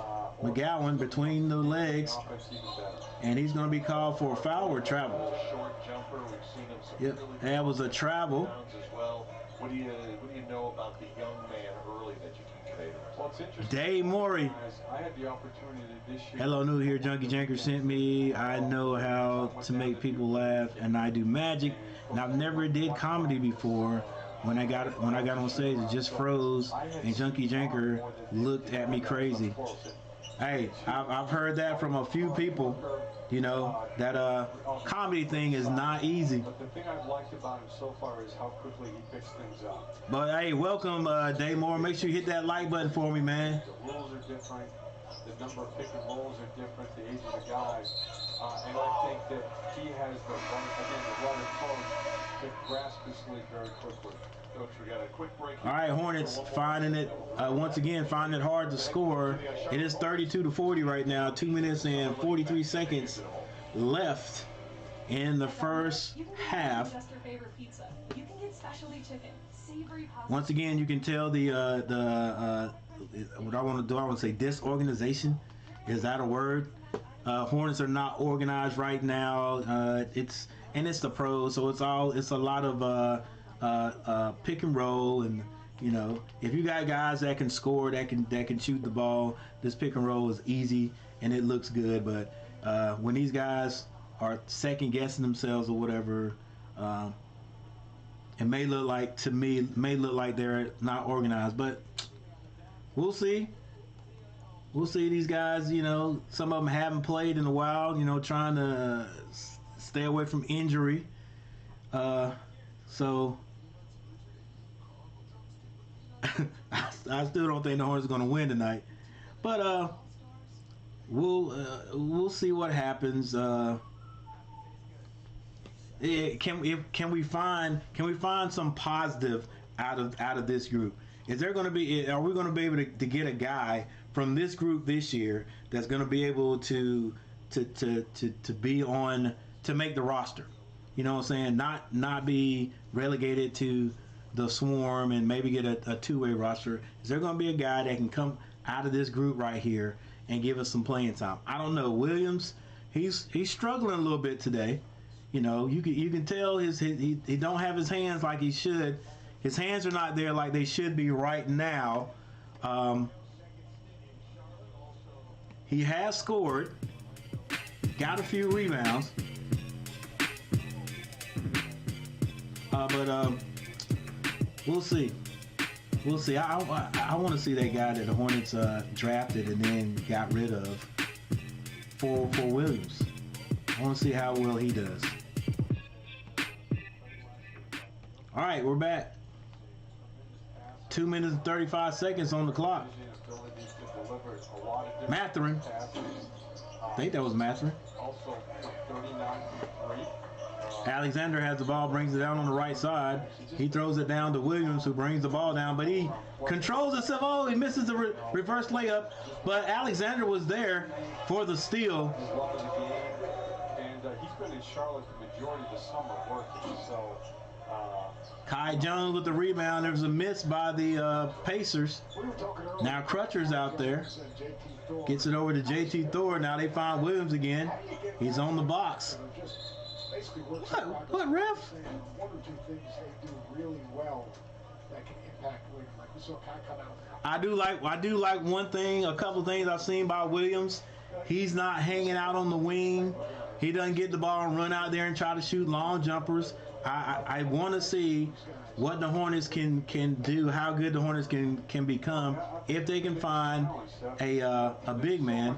McGowan between the legs. And he's going to be called for a foul or travel. Yep, that was a travel. What do you know about the young man early that you can trade? Well, it's interesting. Dave Morey. I had the opportunity this year. Hello, new here. Junkie Janker sent me. I know how to make people laugh, and I do magic. And I've never did comedy before. When I got on stage, it just froze, and Junkie Janker looked at me crazy. Hey, I've heard that from a few people. You know, that comedy thing is not easy. But the thing I've liked about him so far is how quickly he picks things up. But hey, welcome, Dave Moore. Make sure you hit that like button for me, man. The rules are different. The number of pick and rolls are different. The age of the guys. And I think that he has the right approach to grasp this league very quickly. Coach, we got a quick break. All right, Hornets finding it once again, finding it hard to score. It is 32 to 40 right now. 2 minutes and 43 seconds left in the first half. Once again, you can tell the what I want to do. I want to say disorganization. Is that a word? Hornets are not organized right now. It's the pros, so it's a lot of pick and roll, and you know, if you got guys that can score, that can shoot the ball, this pick and roll is easy and it looks good. But when these guys are second guessing themselves or whatever, it may look like they're not organized. But we'll see. We'll see. These guys, you know, some of them haven't played in a while, you know, trying to stay away from injury. So I still don't think the Hornets are going to win tonight. But we'll see what happens. Can we find some positive out of this group? Is there going to be? Are we going to be able to get a guy from this group this year that's going to be able to be on to make the roster? You know what I'm saying? Not be relegated to the Swarm and maybe get a two-way roster. Is there going to be a guy that can come out of this group right here and give us some playing time? I don't know. Williams, he's struggling a little bit today. You know, you can tell he don't have his hands like he should. His hands are not there like they should be right now. He has scored, got a few rebounds, but we'll see. We'll see. I want to see that guy that the Hornets drafted and then got rid of for Williams. I want to see how well he does. All right, we're back. 2 minutes and 35 seconds on the clock. Mathurin. I think that was Mathurin. Alexander has the ball, brings it down on the right side. He throws it down to Williams, who brings the ball down, but he controls himself. Oh, he misses the reverse layup, but Alexander was there for the steal. And he's been in Charlotte the majority of the summer working, so... Kai Jones with the rebound. There was a miss by the Pacers. Now Crutcher's out there. Gets it over to JT Thor. Now they find Williams again. He's on the box. What ref? One or two things they do really well that can impact Williams. Like we saw Kai come out. I do like one thing, a couple things I've seen by Williams. He's not hanging out on the wing. He doesn't get the ball and run out there and try to shoot long jumpers. I want to see what the Hornets can do, how good the Hornets can become if they can find a big man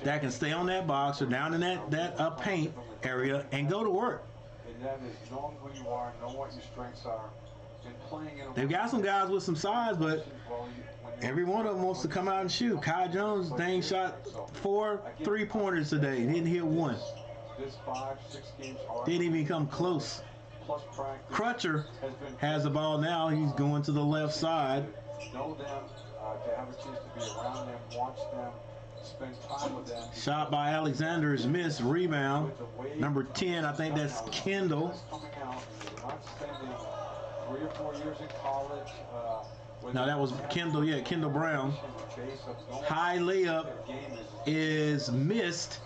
that can stay on that box or down in that paint area and go to work. And that is knowing who you are, knowing what your strengths are, and playing in. They've got some guys with some size, but every one of them wants to come out and shoot. Kai Jones, dang, shot 4 3-pointers today. He didn't hit one. Didn't even come close. Crutcher has the ball now. He's going to the left side. Know them, to have a chance to be around them, watch them, spend time with them. Shot by Alexander is missed. Rebound. Number 10, I think that's Kendall. Not spending 3 or 4 years in college. No, that was Kendall. Yeah, Kendall Brown. High layup is missed.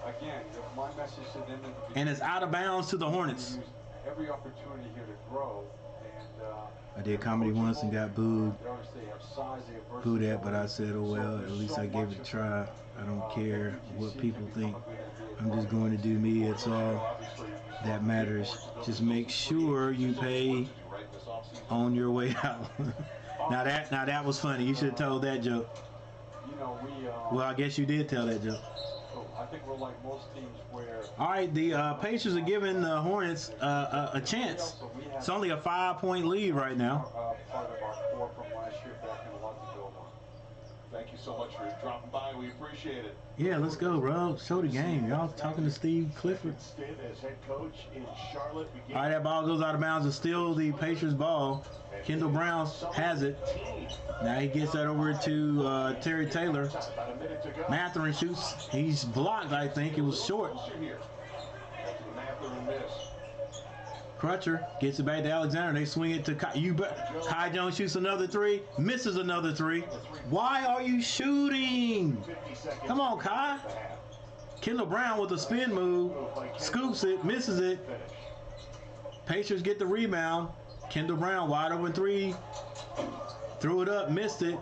Again, my message to them and it's out of bounds to the Hornets. Every opportunity here to grow. And I did comedy once and got booed at, but I said, oh well, at least I gave it a try. I don't care what people think. I'm just going to do me. It's all that matters. Just make sure you pay on your way out. Now that was funny. You should have told that joke. Well, I guess you did tell that joke. I think we're like most teams where... All right, the Pacers are giving the Hornets a chance. It's only a 5-point lead right now. Part of our core from last year back in a lot to build on. Thank you so much for dropping by. We appreciate it. Yeah, let's go, bro. Show the game. Y'all talking to Steve Clifford. As head coach in Charlotte. All right, that ball goes out of bounds. It's still the Pacers' ball. Kendall Brown has it. Now he gets that over to Terry Taylor. Mathurin shoots. He's blocked, I think. It was short. Crutcher gets it back to Alexander. They swing it to Kai Jones shoots another 3. Misses another 3. Why are you shooting? Come on, Kai. Kendall Brown with a spin move. Scoops it. Misses it. Pacers get the rebound. Kendall Brown wide open 3. Threw it up. Missed it.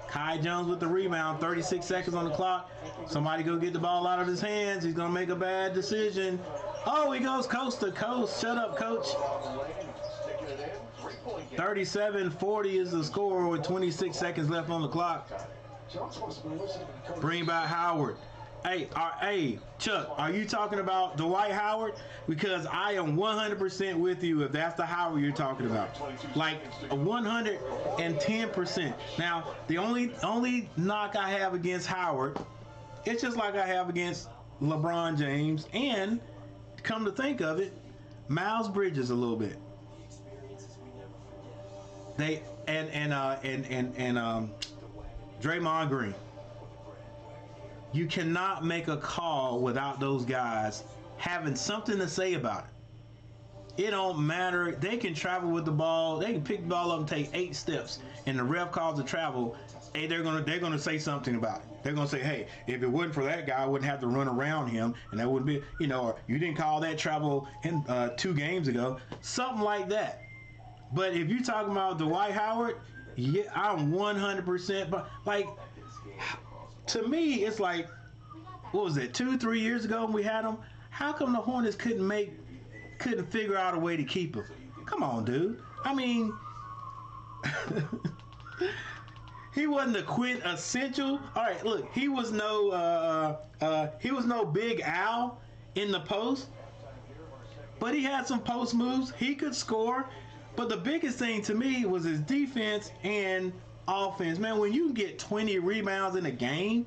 Kai Jones with the rebound. 36 seconds on the clock. Somebody go get the ball out of his hands. He's going to make a bad decision. Oh, he goes coast to coast. Shut up, coach. 37-40 is the score with 26 seconds left on the clock. Bring back Howard. Hey, Chuck, are you talking about Dwight Howard? Because I am 100% with you if that's the Howard you're talking about. Like 110%. Now, the only knock I have against Howard, it's just like I have against LeBron James, and come to think of it, Miles Bridges a little bit. They and Draymond Green. You cannot make a call without those guys having something to say about it. It don't matter. They can travel with the ball. They can pick the ball up and take 8 steps, and the ref calls the travel. Hey, they're gonna say something about it. They're gonna say, hey, if it wasn't for that guy, I wouldn't have to run around him, and that wouldn't be, or you didn't call that travel in 2 games ago, something like that. But if you're talking about Dwight Howard, yeah, I'm 100%. But like, to me, it's like, what was it, 2-3 years ago when we had him? How come the Hornets couldn't figure out a way to keep him? Come on, dude. I mean, he wasn't a quintessential. All right, look, he was no Big Al in the post, but he had some post moves. He could score. But the biggest thing to me was his defense and offense. Man, when you get 20 rebounds in a game,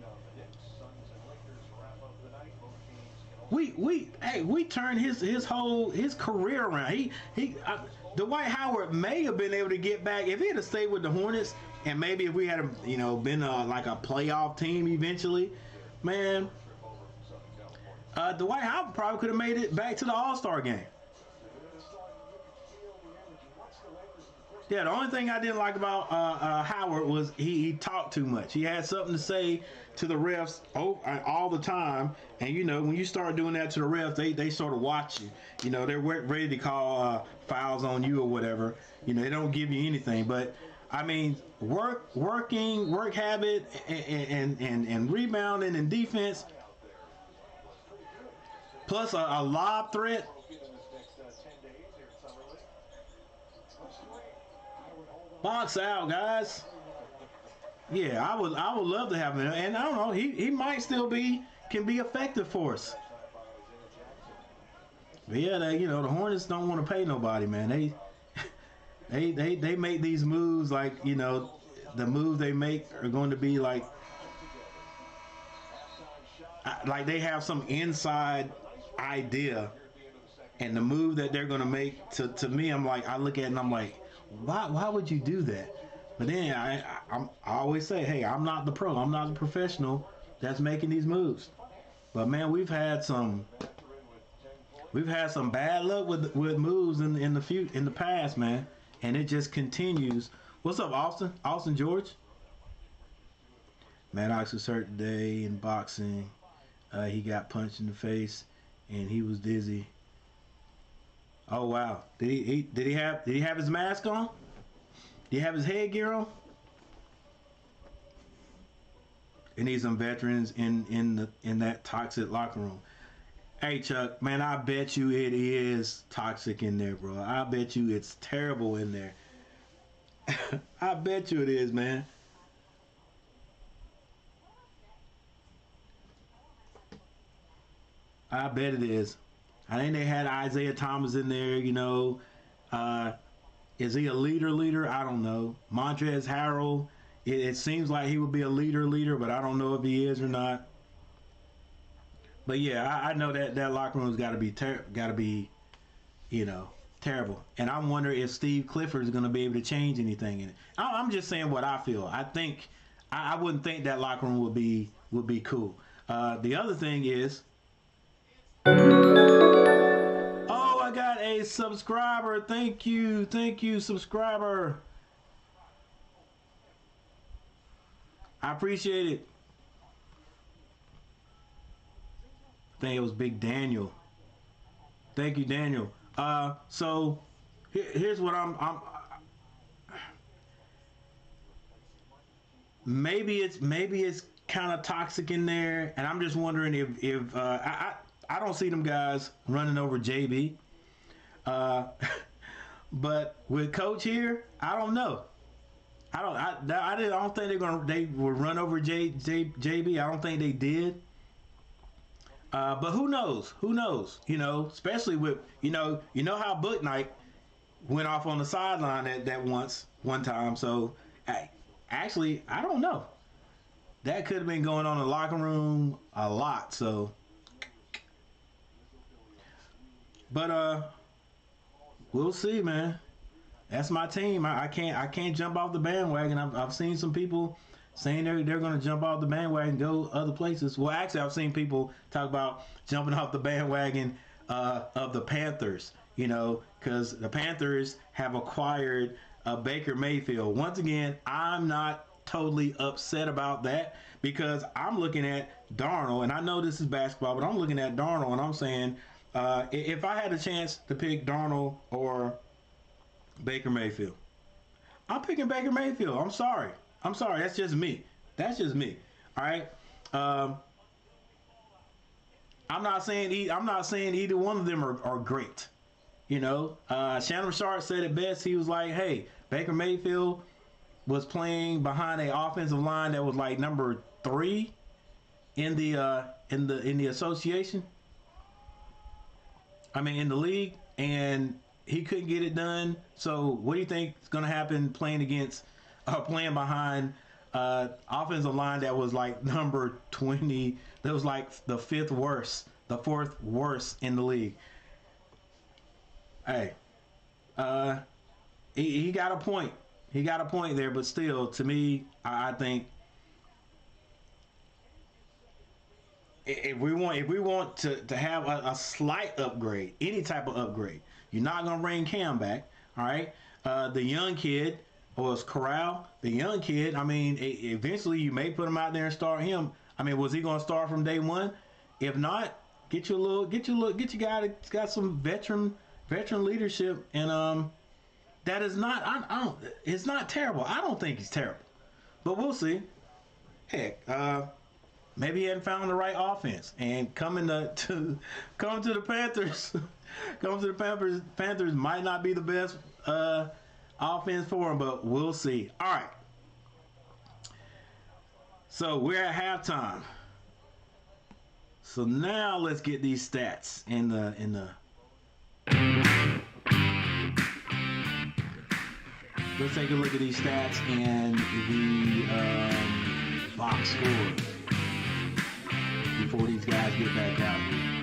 we turned his career around. Dwight Howard may have been able to get back if he had stayed with the Hornets, and maybe if we had been like a playoff team eventually, man. Dwight Howard probably could have made it back to the All-Star game. Yeah, the only thing I didn't like about Howard was he talked too much. He had something to say to the refs all the time, and when you start doing that to the refs, they sort of watch you. They're ready to call fouls on you or whatever. They don't give you anything. But I mean, work habit, and rebounding and defense, plus a lob threat. Box out, guys. Yeah, I would love to have him, and I don't know, he might still can be effective for us. But yeah, the Hornets don't want to pay nobody, man. They make these moves like the moves they make are going to be like they have some inside idea, and the move that they're going to make to me, I'm like, I look at it and I'm like, why would you do that? But then I always say, hey, I'm not the pro. I'm not the professional that's making these moves. But man, we've had some bad luck with moves in the past, man, and it just continues. What's up, Austin? Austin George? Maddox was hurt today in boxing. He got punched in the face and he was dizzy. Oh wow! Did he have his mask on? Did he have his headgear on? They need some veterans in that toxic locker room. Hey Chuck, man, I bet you it is toxic in there, bro. I bet you it's terrible in there. I bet you it is, man. I bet it is. I think they had Isaiah Thomas in there, is he a leader? I don't know. Montrezl Harrell, it seems like he would be a leader, but I don't know if he is or not. But yeah, I know that locker room's got to be terrible. And I wonder if Steve Clifford is going to be able to change anything in it. I'm just saying what I feel. I wouldn't think that locker room would be cool. The other thing is, oh, I got a subscriber. Thank you, subscriber. I appreciate it. I think it was Big Daniel. Thank you, Daniel. So here's what I'm maybe it's kind of toxic in there, and I'm just wondering if I don't see them guys running over JB. But with Coach here, I don't know. I don't think they would run over JB. I don't think they did. But who knows? Who knows? You know, especially with you know how Book Night went off on the sideline that one time. So, hey, actually, I don't know. That could have been going on in the locker room a lot. So, but we'll see, man. That's my team. I can't jump off the bandwagon. I've seen some people saying they're going to jump off the bandwagon and go other places. Well, actually, I've seen people talk about jumping off the bandwagon of the Panthers. You know, because the Panthers have acquired Baker Mayfield. Once again, I'm not totally upset about that because I'm looking at Darnold, and I know this is basketball, but I'm looking at Darnold and I'm saying, if I had a chance to pick Darnold or Baker Mayfield, I'm picking Baker Mayfield. I'm sorry. That's just me. All right. I'm not saying either one of them are great. You know, Shannon Sharp said it best. He was like, "Hey, Baker Mayfield was playing behind an offensive line that was like number 3 in the association. I mean, in the league, and he couldn't get it done. So, what do you think is going to happen playing behind offensive line that was like number 20? That was like the 4th worst in the league." Hey, he got a point. He got a point there, but still, to me, I think if we want to have a slight upgrade, any type of upgrade, you're not gonna bring Cam back, all right? The young kid was Corral. The young kid, I mean, eventually you may put him out there and start him. I mean, was he gonna start from day one? If not, get you a guy that's got some veteran leadership, and that is not it's not terrible. I don't think he's terrible, but we'll see. Heck, maybe he hadn't found the right offense, and coming to the Panthers, Panthers might not be the best offense for him, but we'll see. All right, so we're at halftime. So now let's get these stats in the. Let's take a look at these stats and the box score before these guys get back out here.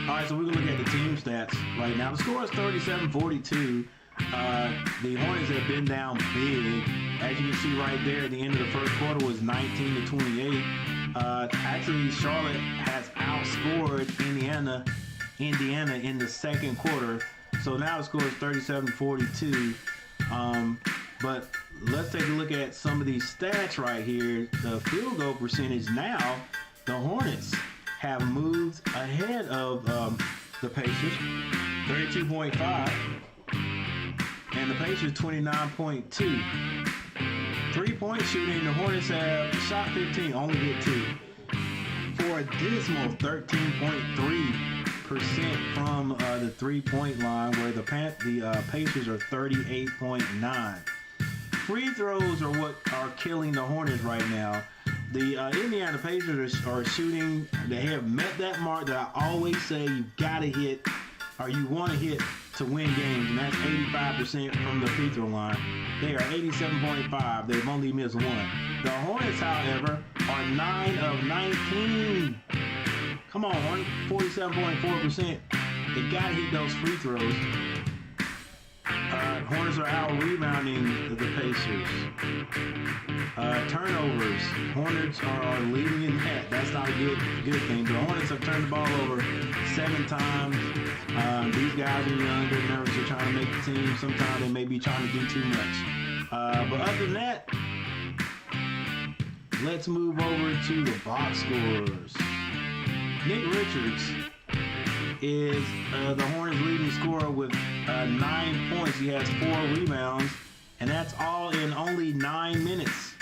All right, so we're going to look at the team stats right now. The score is 37-42. The Hornets have been down big. As you can see right there, at the end of the first quarter was 19-28. Actually, Charlotte has outscored Indiana in the second quarter. So now the score is 37-42. But let's take a look at some of these stats right here. The field goal percentage now, the Hornets have moved ahead of the Pacers, 32.5, and the Pacers 29.2. 3-point shooting, the Hornets have shot 15, only hit 2. For a dismal 13.3% from the 3-point line, where the Pacers are 38.9. Free throws are what are killing the Hornets right now. The Indiana Pacers are shooting. They have met that mark that I always say you gotta hit, or you want to hit to win games, and that's 85% from the free throw line. They are 87.5. They've only missed 1. The Hornets, however, are 9 of 19. Come on, Hornets, 47.4%. They gotta hit those free throws. Hornets are out rebounding the Pacers. Turnovers. Hornets are leading in that. That's not a good thing. The Hornets have turned the ball over 7 times. These guys are young. They're nervous. They're trying to make the team. Sometimes they may be trying to do too much. But other than that, let's move over to the box scores. Nick Richards is the Hornets' leading scorer with 9 points. He has 4 rebounds, and that's all in only 9 minutes.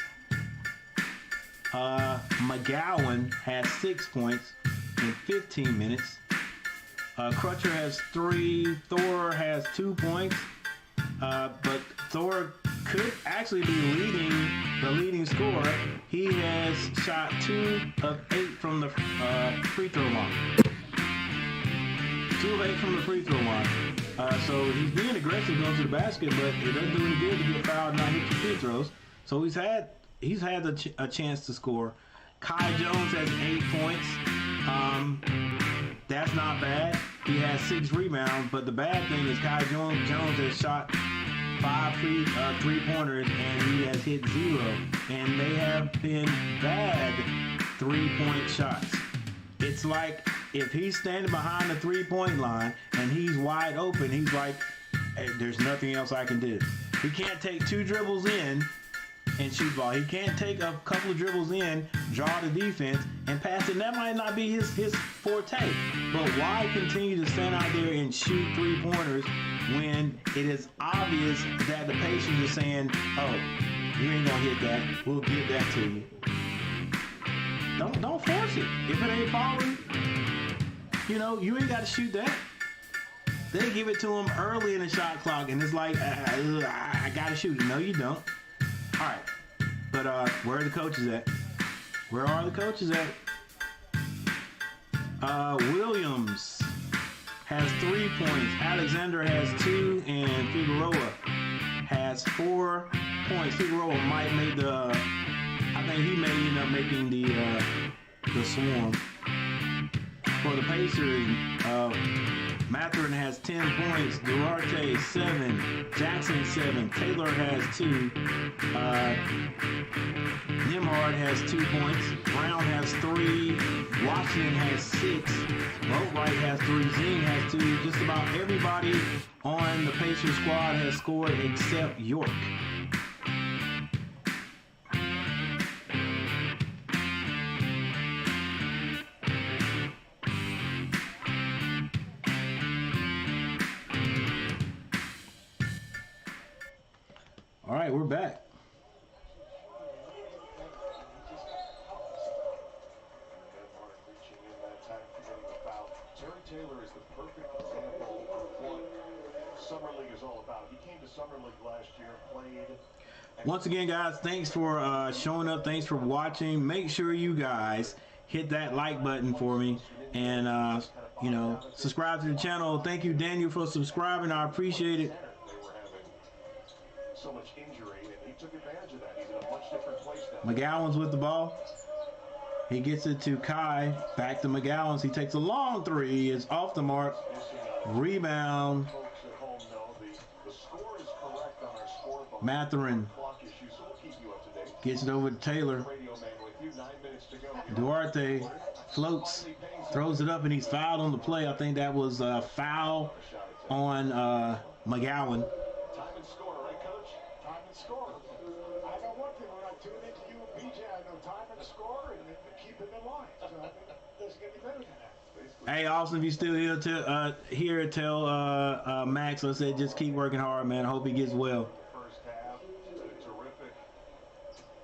McGowan has 6 points in 15 minutes. Crutcher has 3. Thor has 2 points, but Thor could actually be the leading scorer. He has shot 2 of 8 from the free throw line. 2 of 8 from the free throw line. So he's being aggressive going to the basket, but it doesn't do any good to get fouled and not hit the free throws. So he's had a chance to score. Kai Jones has 8 points. That's not bad. He has 6 rebounds, but the bad thing is Kai Jones has shot 5 3-pointers and he has hit 0. And they have been bad 3-point shots. It's like if he's standing behind the 3-point line and he's wide open, he's like, hey, there's nothing else I can do. He can't take 2 dribbles in and shoot ball. He can't take a couple of dribbles in, draw the defense, and pass it. And that might not be his forte. But why continue to stand out there and shoot 3-pointers when it is obvious that the Pacers are saying, oh, you ain't gonna hit that. We'll give that to you. Don't force it. If it ain't falling, you ain't got to shoot that. They give it to him early in the shot clock, and it's like, I got to shoot it. No, you don't. All right, but where are the coaches at? Where are the coaches at? Williams has 3 points. Alexander has 2, and Figueroa has 4 points. Figueroa might make I think he may end up making the swarm. For the Pacers, Mathurin has 10 points, Duarte 7, Jackson 7, Taylor has 2, Nimhard has 2 points, Brown has 3, Washington has 6, Boatwright has 3, Zing has 2. Just about everybody on the Pacers squad has scored except York. All right, we're back. Terry Taylor is the perfect example of what Summer League is all about. He came to Summer League last year, played. Once again, guys, thanks for showing up. Thanks for watching. Make sure you guys hit that like button for me and, subscribe to the channel. Thank you, Daniel, for subscribing. I appreciate it. So much injury, and he took advantage of that. He's in a much different place now. McGowan's with the ball. He gets it to Kai. Back to McGowan's. He takes a long 3. It's off the mark. Rebound. Mathurin gets it over to Taylor. Duarte floats, throws it up, and he's fouled on the play. I think that was a foul on McGowan. Score. I know one thing, when I tune into you and BJ, I know time and score and keep it in line. So I think it doesn't get any better than that. Hey, Austin, if you still here, tell Max, I said just keep working hard, man. I hope he gets well. First half, terrific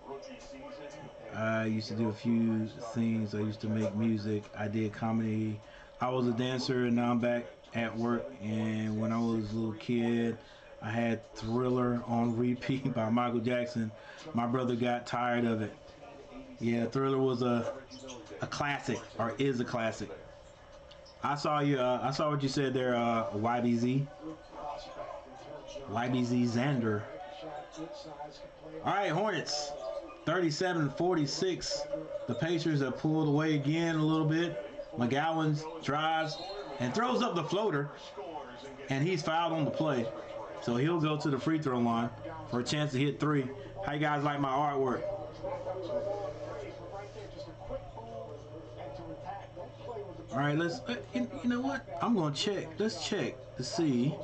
rookie season. I used to do a few things. I used to make music. I did comedy. I was a dancer, and now I'm back at work. And when I was a little kid, I had Thriller on repeat by Michael Jackson. My brother got tired of it. Yeah, Thriller was a classic, or is a classic. I saw what you said there, YBZ. YBZ Xander. All right, Hornets, 37-46. The Pacers have pulled away again a little bit. McGowan drives and throws up the floater, and he's fouled on the play. So he'll go to the free throw line for a chance to hit 3. How you guys like my artwork? All right, let's. You know what? I'm gonna check. Let's check to see.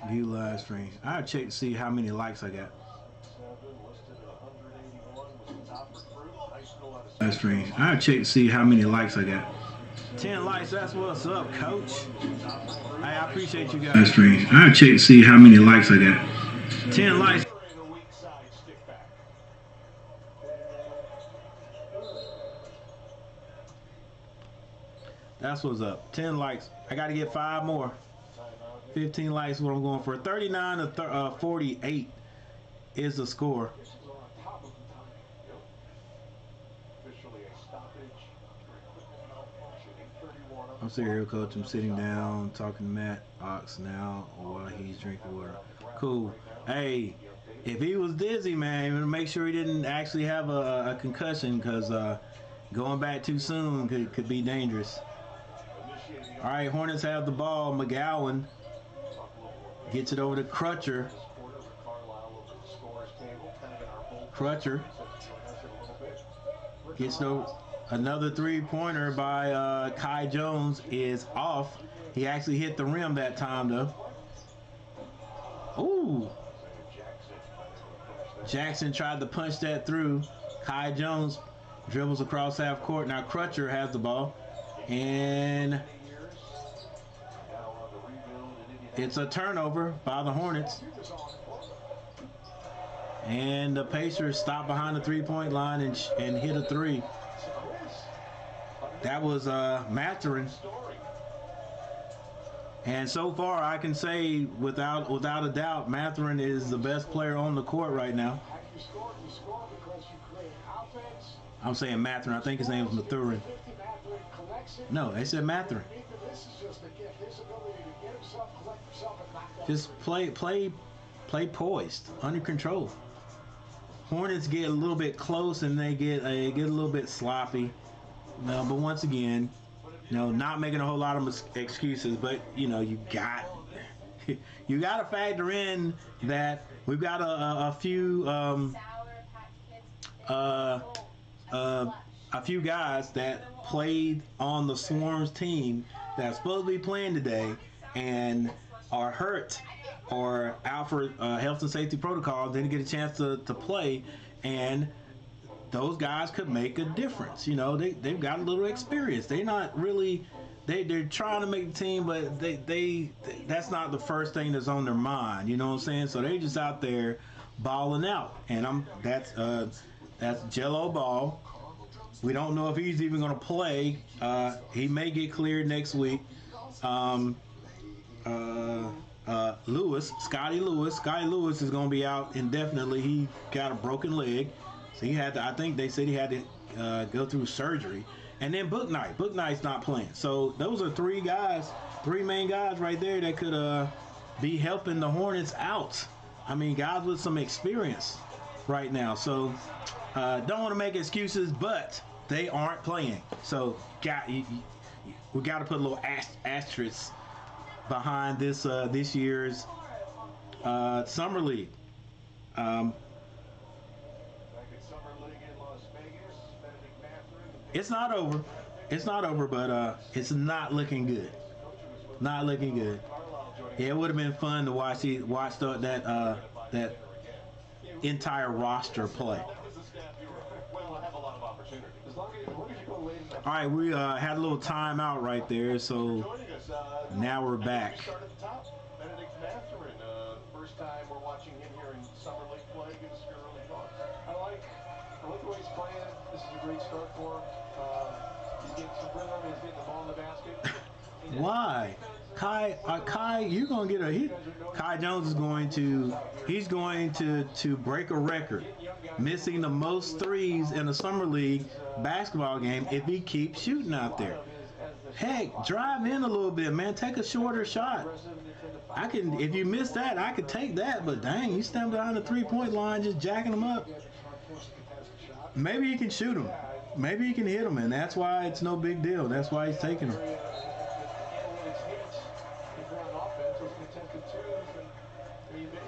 View live stream. I'll check to see how many likes I got. Live stream. I'll check to see how many likes I got. 10 likes, that's what's up, coach. Hey, I appreciate you guys. Live stream. I'll check to see how many likes I got. 10 likes. That's what's up. 10 likes. I got to get 5 more. 15 likes. What I'm going for. 39 to 48 is the score. This is on top of the time. Officially a stoppage for equipment malfunction. 8:31 on I'm sitting here, coach. I'm sitting down talking to Matt Ox now while he's drinking water. Cool. Hey, if he was dizzy, man, make sure he didn't actually have a concussion, because going back too soon could be dangerous. All right, Hornets have the ball. McGowan gets it over to Crutcher. Crutcher gets no another three-pointer by Kai Jones is off. He actually hit the rim that time, though. Ooh. Jackson tried to punch that through. Kai Jones dribbles across half court. Now Crutcher has the ball. And it's a turnover by the Hornets. And the Pacers stop behind the three-point line and hit a three. That was Mathurin. And so far, I can say without a doubt, Mathurin is the best player on the court right now. You score because you create offense. I'm saying Mathurin. I think his name is Mathurin. No, they said Mathurin. This is just a gift. His ability to get himself, collect himself, and knock that. Just play poised, under control. Hornets get a little bit close and they get a little bit sloppy. No, but once again, not making a whole lot of excuses, but you got to factor in that we've got a few guys that played on the Swarm's team that's supposed to be playing today and are hurt or out for health and safety protocol, didn't get a chance to play, and those guys could make a difference. They've got a little experience. They're not really, they're trying to make the team, but they that's not the first thing that's on their mind. You know what I'm saying? So they're just out there balling out, and that's Jello Ball. We don't know if he's even going to play. He may get cleared next week. Scotty Lewis is going to be out indefinitely. He got a broken leg. So I think they said he had to go through surgery. And then Book Knight's not playing. So those are three main guys right there that could be helping the Hornets out. I mean, guys with some experience right now. So don't want to make excuses, but they aren't playing. So we got to put a little asterisk behind this year's Summer League. It's not over, but it's not looking good. Not looking good. Yeah, it would have been fun to watch that entire roster play. All right, we had a little timeout right there, so now we're back. First time we're watching him here in Summer League play. Give us your early thoughts. I like the way he's playing. This is a great start for him. He's getting some rhythm. He's getting the ball in the basket. Why? Kai, you're going to get a hit. Kai Jones is going to break a record, missing the most threes in a Summer League basketball game if he keeps shooting out there. Heck, drive in a little bit, man. Take a shorter shot. If you miss that, I could take that, but dang, you stand behind the three-point line just jacking them up. Maybe you can shoot them. Maybe you can hit them, and that's why it's no big deal. That's why he's taking them.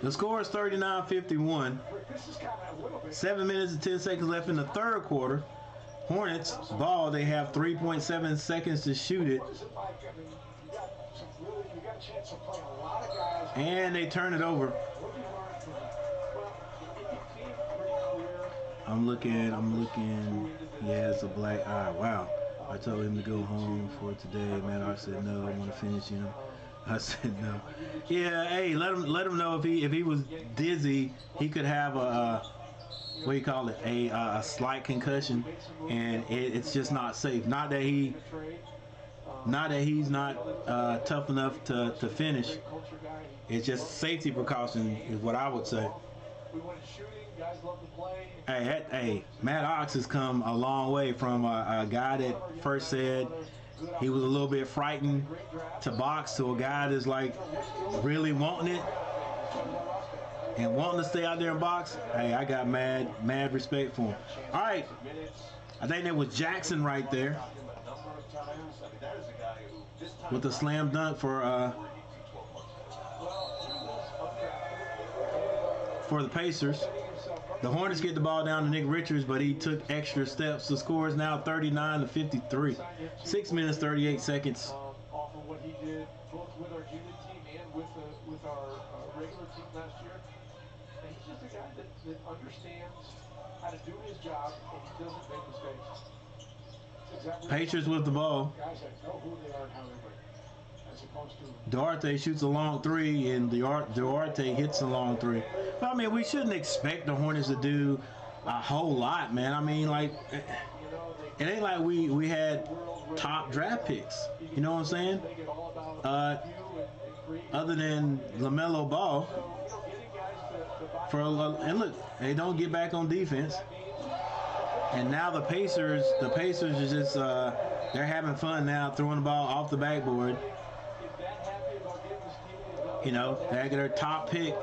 The score is 39-51. 7 minutes and 10 seconds left in the third quarter. Hornets ball. They have 3.7 seconds to shoot it. And they turn it over. I'm looking. Yeah, it's a black eye. Wow. I told him to go home for today. Man, I said no. I want to finish him. I said no. Yeah, hey, let him know if he was dizzy, he could have a slight concussion, and it's just not safe. Not that he Not that he's not tough enough to finish. It's just safety precaution is what I would say. We wanted shooting. Guys love to play. Hey, Matt Ox has come a long way from a guy that first said he was a little bit frightened to box to a guy that's like really wanting it and wanting to stay out there and box. Hey, I got mad respect for him. All right, I think that was Jackson right there with the slam dunk for the Pacers. The Hornets get the ball down to Nick Richards, but he took extra steps. The score is now 39-53. 6 minutes, 38 seconds. Off of what he did, both with our junior team and with our regular team last year. And he's just a guy that understands how to do his job, and he doesn't make mistakes. Exactly Pacers with the ball. Guys that know who they are and how they win. As opposed to Duarte shoots a long three, and Duarte hits a long three. But, I mean, we shouldn't expect the Hornets to do a whole lot, man. I mean, like, it ain't like we had top draft picks. You know what I'm saying? Other than LaMelo Ball. And look, they don't get back on defense. And now the Pacers are just they're having fun now, throwing the ball off the backboard. You know, they got their top pick.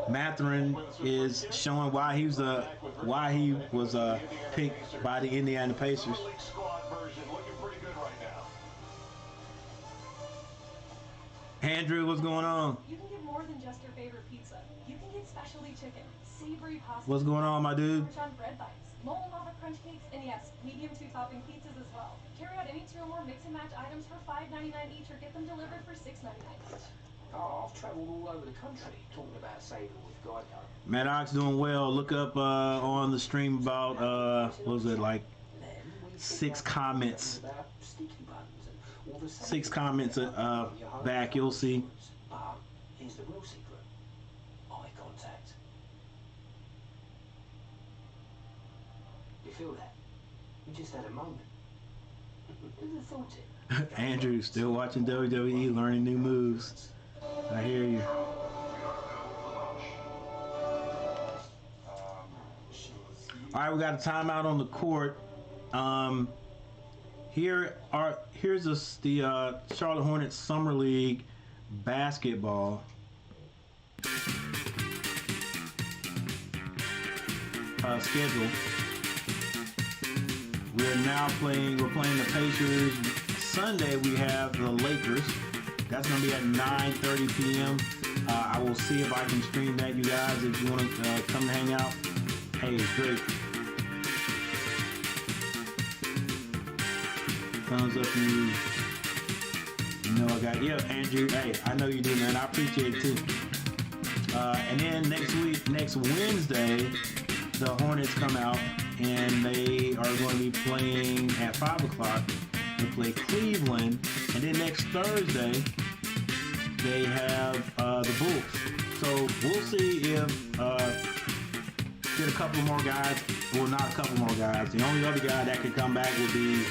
Mathurin is showing why he was picked by the Indiana Pacers. Andrew, what's going on? You can get more than just your favorite pizza. You can get specialty chicken, savory pasta. What's going on, my dude? On bread bites, molten lava crunch cakes, and yes, medium 2-topping pizzas as well. Carry out any 2 or more mix and match items for $5.99 each, or get them delivered for $6.99 each. Oh, I've travelled all over the country talking about saving with Geico. Matt Ox doing well. Look up on the stream about what was it, like 6 comments. 6 comments back, you'll see. But here's the real secret. Eye contact. You feel that? You just had a moment. Who'd have thought it? Andrew, still watching WWE, learning new moves. I hear you. All right, we got a timeout on the court. Here's the Charlotte Hornets Summer League basketball schedule. We're playing the Pacers. Sunday we have the Lakers. That's going to be at 9:30 p.m. I will see if I can stream that, you guys. If you want to come hang out, hey, it's great. Thumbs up, you know I got, yeah, Andrew, hey, I know you do, man. I appreciate it, too. And then next Wednesday, the Hornets come out, and they are going to be playing at 5 o'clock. They play Cleveland, and then next Thursday, they have the Bulls. So we'll see if get a couple more guys. Well, not a couple more guys. The only other guy that could come back would be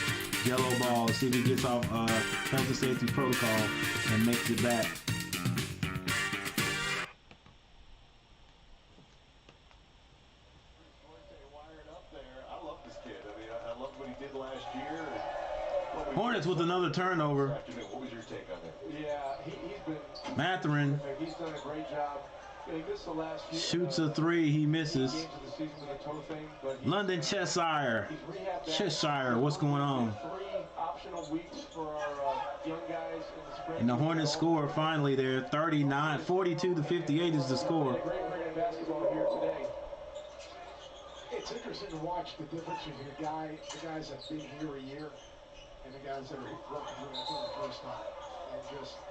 Jello Ball. See if he gets off health and safety protocol and makes it back. Hornets with another turnover. What was your take on that? Yeah, he's been. Mathurin. He's done a great job. I think this is the last few, Shoots a 3, he misses. games of the season with a toe thing, but London Cheshire. he's rehabbed that. Cheshire, what's going on? 3 optional weeks for our young guys in the spring. And the Hornets score finally there. 42-58 is the score. Great basketball here today. it's interesting to watch the difference between the guys that have been here a year and the guys that are walking through that for the first time. And just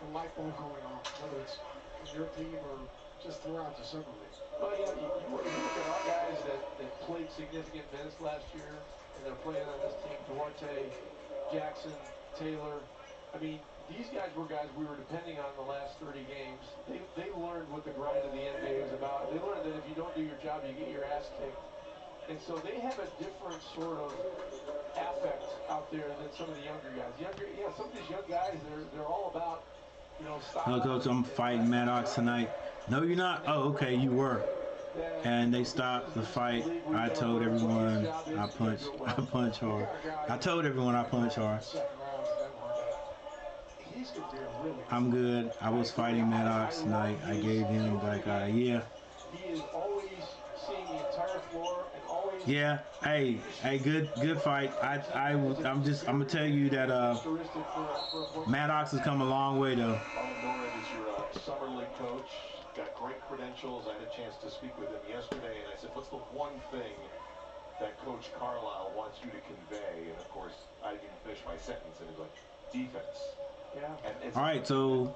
the light bulb going on, whether it's in your team or just throughout the summer league. Well, you look at our guys that played significant minutes last year, and they're playing on this team. Duarte, Jackson, Taylor. I mean, these guys were guys we were depending on the last 30 games. They learned what the grind of the NBA was about. They learned that if you don't do your job, you get your ass kicked. And so they have a different sort of affect out there than some of the younger guys. Some of these young guys, they're all about, style. Oh, Coach, I'm fighting Maddox tonight. No, you're not. Oh, okay, you were. And they stopped the fight. I told everyone I punch hard. I told everyone I punch hard. I'm good. I was fighting Maddox tonight. I gave him like, yeah. He is always seeing the entire floor and always. Yeah. Hey, good fight. I'm gonna tell you that Maddox has come a long way though. Norman is your summer league coach. Got great credentials. I had a chance to speak with him yesterday, and I said, "What's the one thing that Coach Carlisle wants you to convey?" And of course, I didn't finish my sentence, and he was like, "Defense." Yeah. All right, so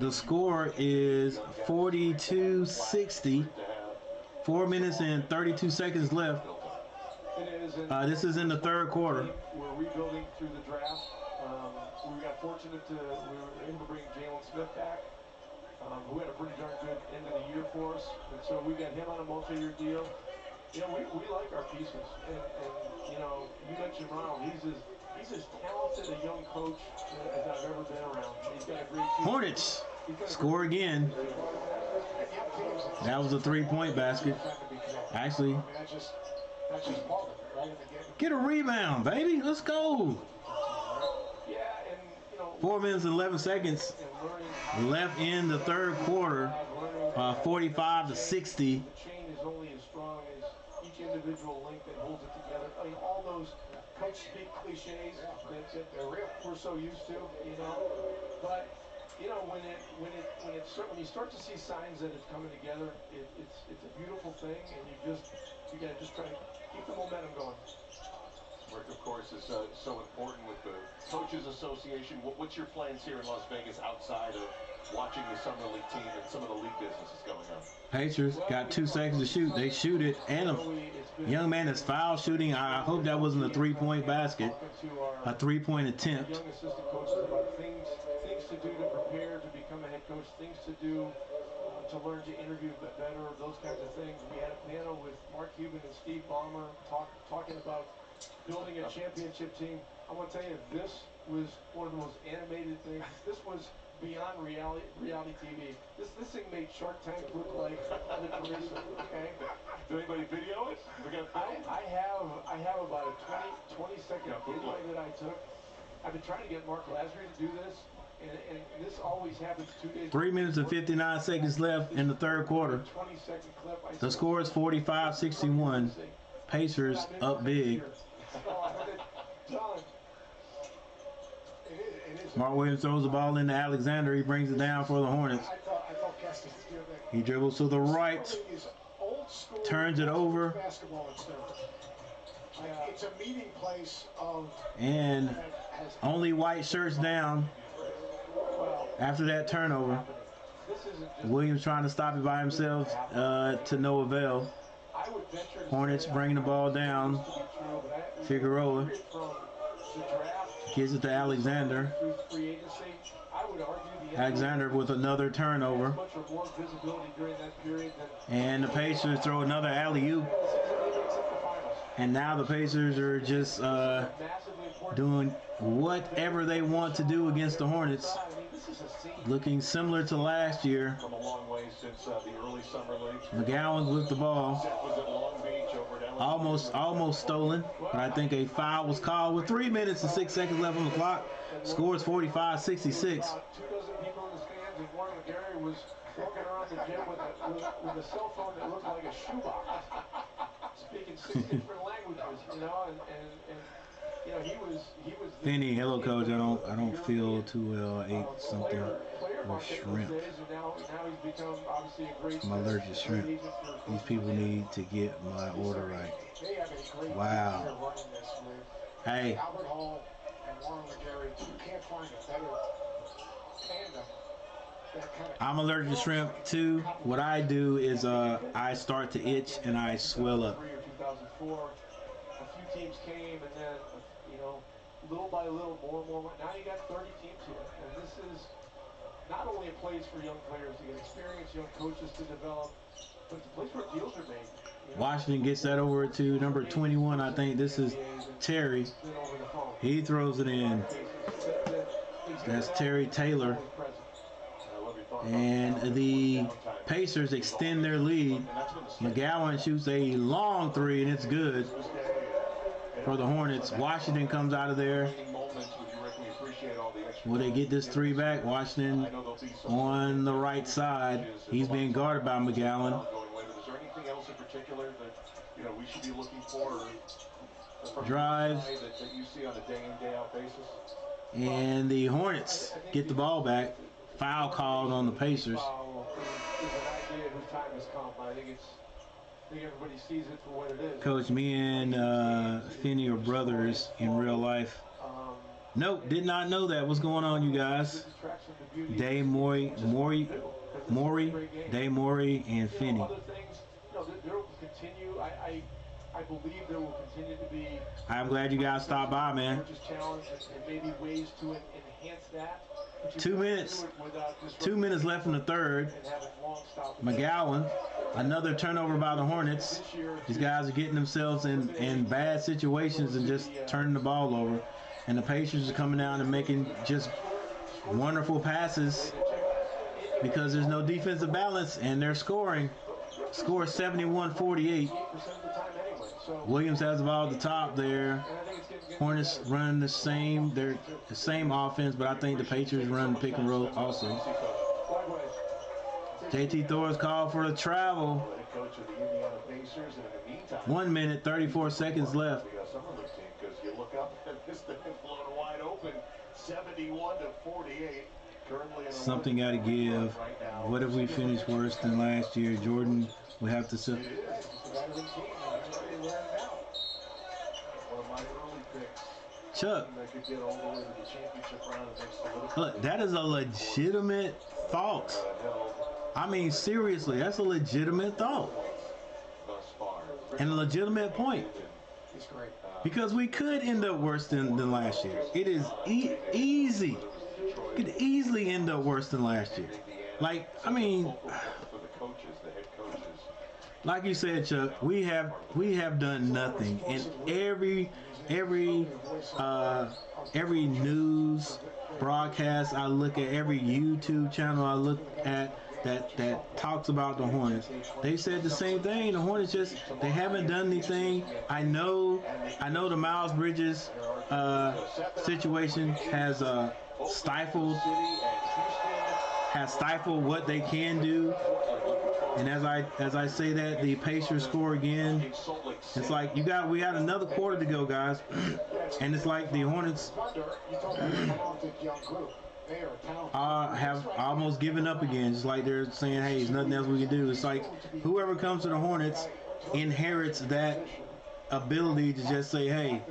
the score is 42-60. 4 minutes and 32 seconds left. This is in the third quarter. We're rebuilding through the draft. We got fortunate we were able to bring Jalen Smith back, who had a pretty darn good end of the year for us. And so we got him on a multi-year deal. We like our pieces. And you mentioned Ronald. He's as talented a young coach as I've ever been around. He's got a great team. Hornets score again. That was a three-point basket. Actually, get a rebound, baby. Let's go. 4 minutes and 11 seconds left in the third quarter. 45-60. The chain is only as strong as each individual link that holds it together. I mean, all those coach speak cliches that we're so used to, But when you start to see signs that it's coming together, it's a beautiful thing, and you gotta just try to keep the momentum going. Work, of course, is so important with the Coaches Association. What's your plans here in Las Vegas outside of watching the summer league team and some of the league businesses going on? Pacers got 2 seconds to shoot. They shoot it, and a young man is foul shooting. I hope that wasn't a three-point basket, a three-point attempt. Young assistant coaches about things to do to prepare to become a head coach, things to do to learn to interview better, those kinds of things. We had a panel with Mark Cuban and Steve Ballmer talking about building a championship team. I want to tell you, this was one of the most animated things. This was beyond reality TV. This thing made Shark Tank look like the commercial. Okay. Did anybody video it? I have about a 20-second video that I took. I've been trying to get Mark Lasry to do this, and this always happens 2 days. 3 minutes and 59 seconds left in the third quarter. 20-second clip. The score is 45-61. Pacers up big. Mark Williams throws the ball into Alexander. He brings it down for the Hornets. He dribbles to the right, turns it over, it's a meeting place of, and only white shirts down after that turnover. Williams trying to stop it by himself to no avail. Hornets bringing the ball down. Figueroa gives it to Alexander. Alexander with another turnover. And the Pacers throw another alley-oop. And now the Pacers are just doing whatever they want to do against the Hornets. Looking similar to last year. From a long way since the early summer league. McGowan with the ball. Was at Long Beach over at Almost stolen, but I think a foul was called with 3 minutes and 6 seconds left on the clock. Score is 45-66. 2 dozen people in the stands, and Warren McGarry was walking around the gym with a cell phone that looked like a shoebox, speaking 6 different languages, and he was. Penny, hello coach. I don't feel too well. I ate something with shrimp. I'm allergic to shrimp. These people need to get my order right. Wow. Hey. Albert Hall and Warren McGarry, you can't find a better tandem. I'm allergic to shrimp too. What I do is I start to itch and I swell up. 2004, a few teams came, and then little by little, more and more. Now you got 30 teams here, and this is not only a place for young players to get experience, young coaches to develop, but it's a place where deals are made. Washington gets that over to number 21. I think this is Terry. He throws it in. That's Terry Taylor. And the Pacers extend their lead. McGowan shoots a long three, and it's good for the Hornets. Washington comes out of there. Will they get this three back? Washington on the right side. He's being guarded by McGowan. Is there anything else in particular that we should be looking for? Drive. That you see on a day-in, day-out basis? And the Hornets get the ball back. Foul called on the Pacers. Coach, me and Finney are brothers in real life. Nope, did not know that. What's going on, you guys? Day Maury, and Finney. I believe there will continue to be. I'm glad you guys stopped by, man. Challenge and maybe ways to enhance that. 2 minutes. 2 minutes left in the third. McGowan, another turnover by the Hornets. These guys are getting themselves in bad situations and just turning the ball over. And the Pacers are coming down and making just wonderful passes because there's no defensive balance and they're scoring. Score 71-48. Williams has the ball at the top there. Hornets run the same offense, but I think the Pacers run pick and roll also. JT Thor's called for a travel. 1 minute, 34 seconds left. You look up and this thing is blown wide open. 71-48. Something got to give. What if we finish worse than last year? Jordan, we have to say. Chuck, look, that is a legitimate thought. I mean, seriously, that's a legitimate thought. And a legitimate point. Because we could end up worse than last year. It is easy. Could easily end up worse than last year. Like, I mean, like you said, Chuck, we have done nothing. And every news broadcast I look at, every YouTube channel I look at that talks about the Hornets, they said the same thing. The Hornets they haven't done anything. I know the Miles Bridges situation has stifled what they can do. And as I say that, the Pacers score again. It's like we got another quarter to go, guys. And it's like the Hornets have almost given up again. It's like they're saying, hey, there's nothing else we can do. It's like whoever comes to the Hornets inherits that ability to just say, hey,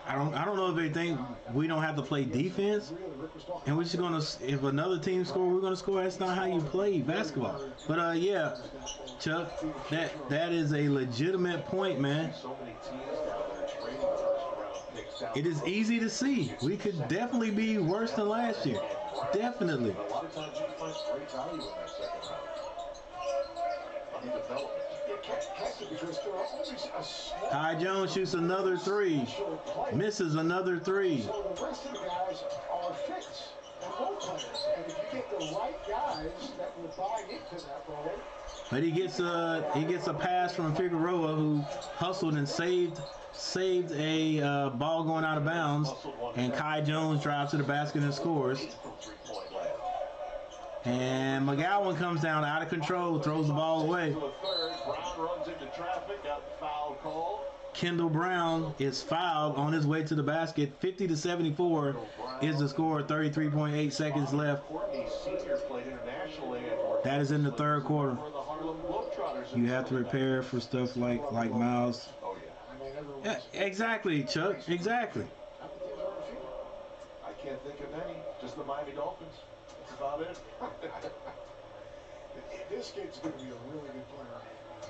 I don't know if they think we don't have to play defense, and we're just gonna, if another team score, we're gonna score. That's not how you play basketball. But yeah, Chuck, that is a legitimate point, man. It is easy to see. We could definitely be worse than last year. Definitely. Ty Jones shoots another three. Misses another three. So the rest of the guys are fits and role players. And if you get the right guys that will buy into that role. But he gets a pass from Figueroa, who hustled and saved a ball going out of bounds, and Kai Jones drives to the basket and scores. And McGowan comes down out of control, throws the ball away. Kendall Brown is fouled on his way to the basket. 50-74 is the score. 33.8 seconds left. That is in the third quarter. You have to prepare for stuff like Miles. Yeah, exactly, Chuck. Exactly. I can't think of any. Just the Miami Dolphins. That's about it. This kid's going to be a really good player.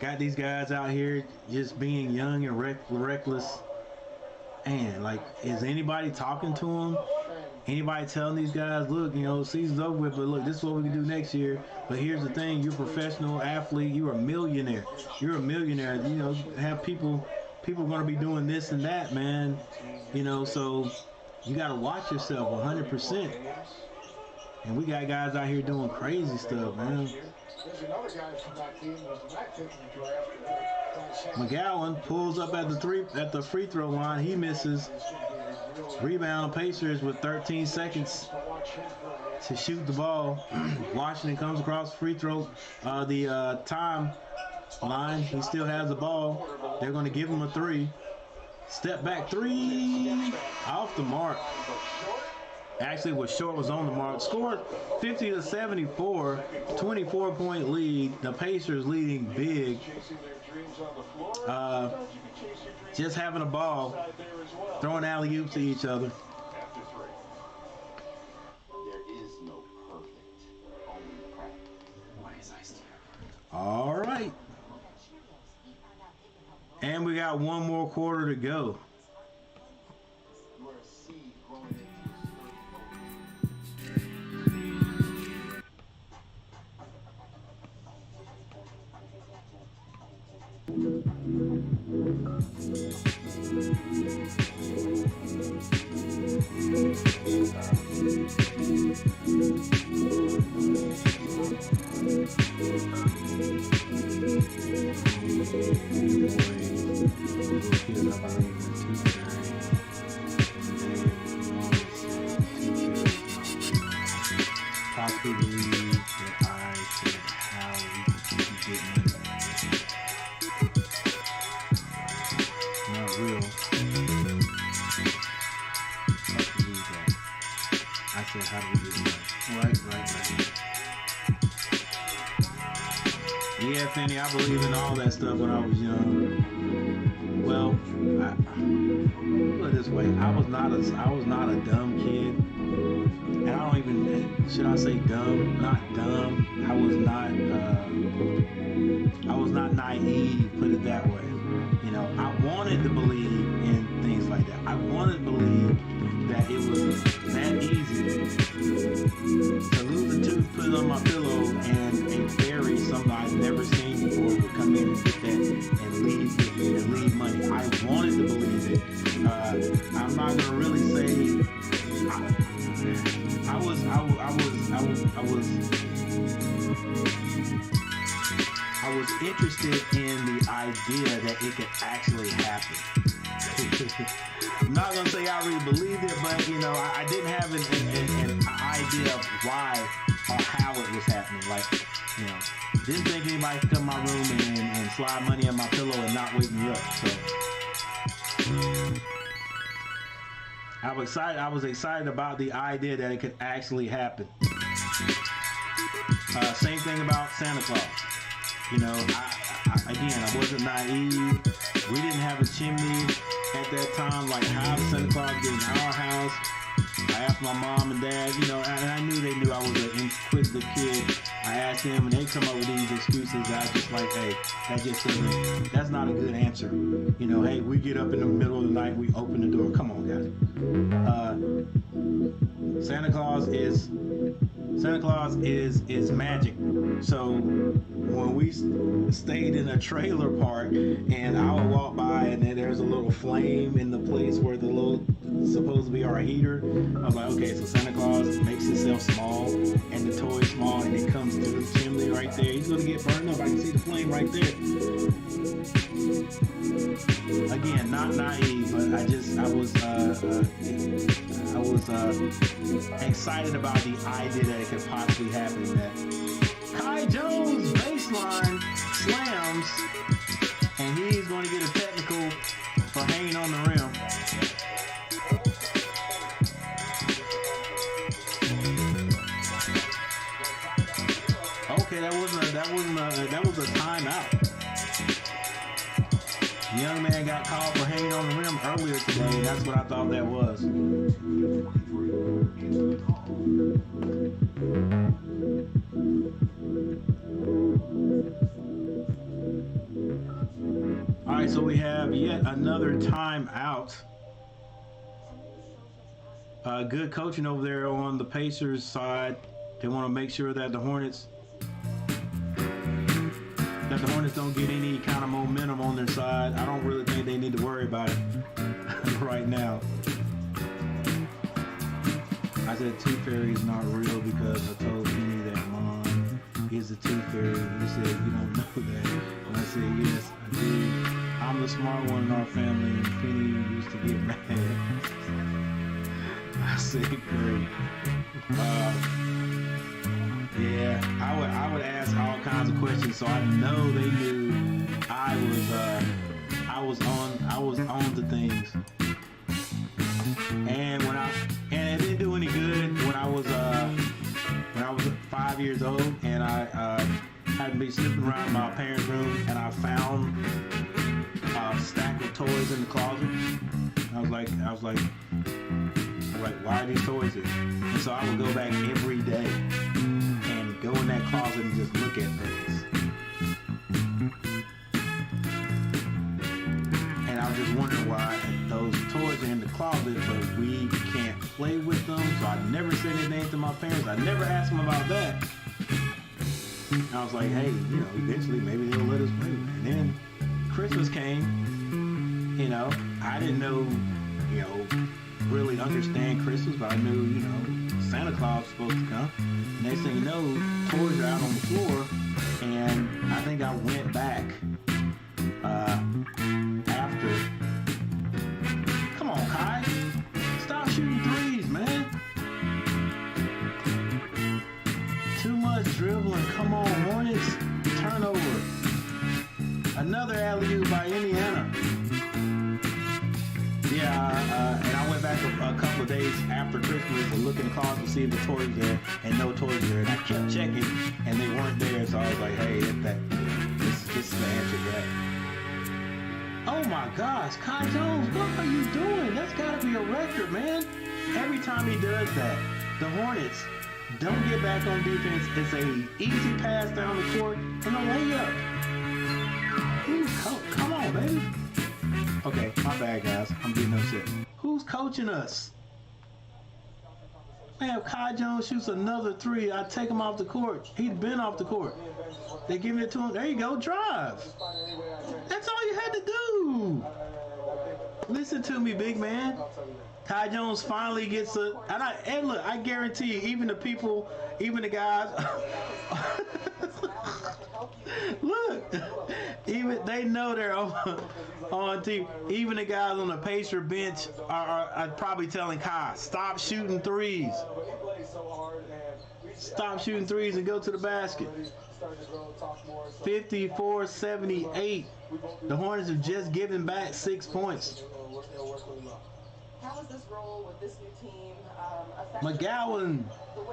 Got these guys out here just being young and reckless. And, like, is anybody talking to them? Anybody telling these guys, look, you know, season's over with, but look, this is what we can do next year. But here's the thing, you're a professional athlete, you're a millionaire. You're a millionaire. You know, have people going to be doing this and that, man. You know, so you got to watch yourself 100%. And we got guys out here doing crazy stuff, man. There's another guy from that team who's not taking the draft. McGowan pulls up at the free throw line. He misses. Rebound Pacers with 13 seconds to shoot the ball. Washington comes across free throw, the time line. He still has the ball. They're going to give him a three. Step back three off the mark. Actually, was short, was on the mark. Scored 50-74, 24-point lead. The Pacers leading big. Just having a ball, throwing alley-oops to each other. There is no perfect, only practice. All right. And we got one more quarter to go. Yeah, Fanny, I believe in all that stuff when I was young. Well, put it this way, I was not a dumb kid, and I don't even, should I say dumb? Not dumb. I was not naive. Put it that way. You know, I wanted to believe in things like that. I wanted to believe that it was that easy to lose a tooth, put it on my pillow, and a fairy, somebody I've never seen before, would come in and get that and leave with me and leave money. I wanted to believe it. I'm not gonna really say I was interested in the idea that it could actually happen. I'm not gonna say I really believed it, but you know, I didn't have an idea of why or how it was happening. Like, you know, didn't think anybody could come in my room and slide money in my pillow and not wake me up. So I was excited about the idea that it could actually happen. Same thing about Santa Claus. You know, I wasn't naive. We didn't have a chimney at that time. Like, how did Santa Claus get in our house? I asked my mom and dad, you know, and I knew they knew I was an inquisitive kid. I asked them, and they come up with these excuses. I was just like, hey, that's not a good answer. You know, hey, we get up in the middle of the night, we open the door. Come on, guys. Santa Claus is magic. So when we stayed in a trailer park, and I would walk by, and then there's a little flame in the place where the little supposed to be our heater. I was like, okay, so Santa Claus makes himself small, and the toy small, and it comes through the chimney right there. He's gonna get burned up. I can see the flame right there. Again, not naive, but I was excited about the idea that it could possibly happen. That Kai Jones baseline slams, and he's going to get a technical for hanging on the rim. Okay, that was a timeout. The young man got called for hanging on the rim earlier today, and that's what I thought that was. All right, so we have yet another timeout. Good coaching over there on the Pacers side. They want to make sure that the Hornets don't get any kind of momentum on their side. I don't really think they need to worry about it right now. I said Tooth Fairy is not real because I told Penny that Mom is a Tooth Fairy. You said you don't know that. And I said, yes, I do. I'm the smart one in our family, and Penny used to get mad. I said, great. Yeah, I would ask all kinds of questions, so I know they knew I was on to things. And it didn't do any good when I was 5 years old, and I happened to be snooping around my parents' room, and I found a stack of toys in the closet. I was like, why are these toys here? And so I would go back every day and go in that closet and just look at things. And I was just wondering why those toys are in the closet, but we can't play with them. So I never said anything to my parents. I never asked them about that. And I was like, hey, eventually maybe they'll let us play with it. And then Christmas came, I didn't know, really understand Christmas, but I knew, Santa Claus was supposed to come. Next thing you know, toys are out on the floor, and I think I went back after. Come on, Kai. Stop shooting threes, man. Too much dribbling. Come on, Hornets. Turnover. Another alley-oop by Indiana. Yeah, and I went back a couple of days after Christmas to look in the closet to see if the toys were there, and no toys were there. And I kept checking, and they weren't there. So I was like, hey, this is the answer to that. Oh my gosh, Kai Jones, what are you doing? That's got to be a record, man. Every time he does that, the Hornets don't get back on defense. It's a easy pass down the court and a layup. Come on, baby. Okay, my bad, guys. I'm getting upset. Who's coaching us? Man, if Kai Jones shoots another three, I take him off the court. He's been off the court. They give it to him. There you go, drive. That's all you had to do. Listen to me, big man. Kai Jones finally gets a... And look, I guarantee you, even the guys... Look, even they know they're on team. Even the guys on the Pacer bench are probably telling Kai, stop shooting threes. Stop shooting threes and go to the basket. 54-78. The Hornets have just given back 6 points. How was this role with this new team? McGowan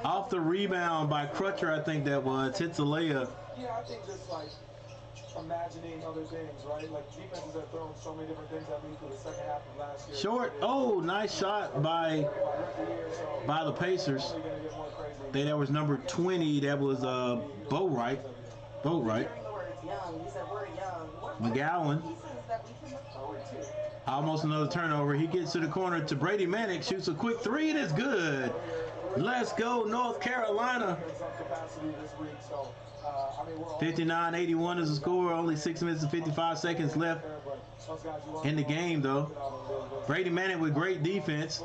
off the rebound by Crutcher, I think that was. Hits a layup. Yeah, I think just like imagining other things, right? Like defenses have thrown so many different things at me through the second half of last year. Short. Oh, nice shot by the Pacers. There was number 20. That was Boatwright. McGowan. Almost another turnover. He gets to the corner to Brady Manick, shoots a quick three, and it's good. Let's go, North Carolina. 59-81 is the score. Only 6 minutes and 55 seconds left in the game, though. Brady Manick with great defense.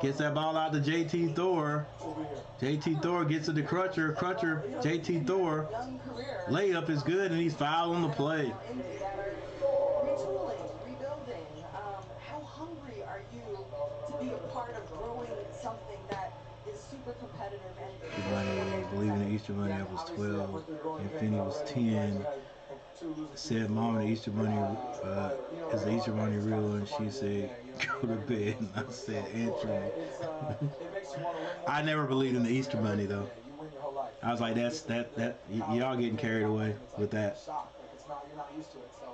Gets that ball out to J.T. Thor. J.T. Thor gets it to Crutcher. Crutcher, J.T. Thor. Layup is good, and he's fouled on the play. How hungry are you to be a part of growing something that is super competitive? I believe in the Easter Bunny, I was 12, and Finney was 10. I said, Mom, the Easter Bunny, is the Easter Bunny real? And she said, go to bed. And I said, answer me. I never believed in the Easter Bunny, though. I was like, y'all getting carried away with that. You're not used to it, so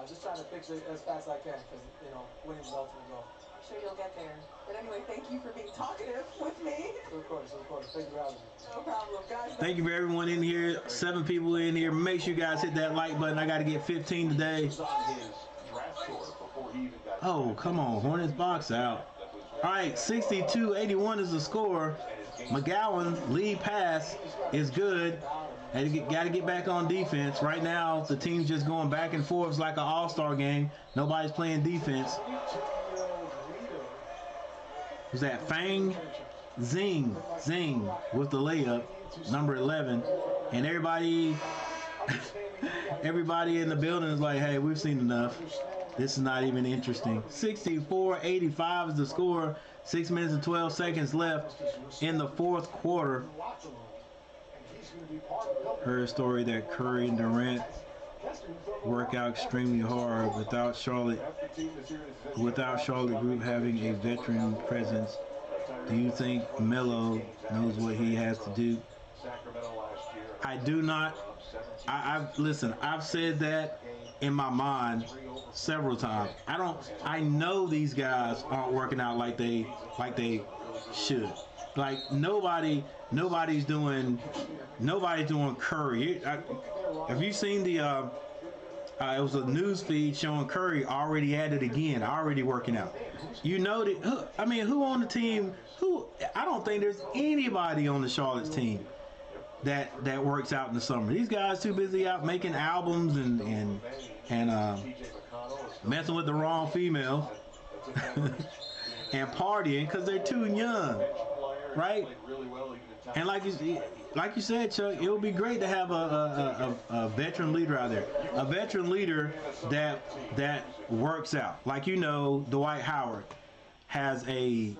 just trying to fix it as fast as I can, because winning's the ultimate goal. I'm sure you'll get there. But anyway, thank you for being talkative with me. Of course. Thank you for having me. No problem, guys. Thank you for everyone in here. 7 people in here. Make sure you guys hit that like button. I got to get 15 today. Oh, come on. Hornets box out. All right, 62-81 is the score. McGowan lead pass is good. And got to get back on defense. Right now, the team's just going back and forth. It's like an all-star game. Nobody's playing defense. Who's that? Fang Zing with the layup, number 11. And everybody in the building is like, hey, we've seen enough. This is not even interesting. 64-85 is the score. 6 minutes and 12 seconds left in the fourth quarter. Heard a story that Curry and Durant work out extremely hard without Charlotte Group having a veteran presence. Do you think Melo knows what he has to do? I do not. I've said that in my mind several times. I know these guys aren't working out like they should. Like nobody's doing Curry. Have you seen the it was a news feed showing Curry already at it again, already working out. You know that, I mean, who on the team, I don't think there's anybody on the Charlotte's team that works out in the summer. These guys too busy out making albums and messing with the wrong female and partying because they're too young, right? And like you said, Chuck, it would be great to have a veteran leader out there, a veteran leader that works out. Like, you know, Dwight Howard has a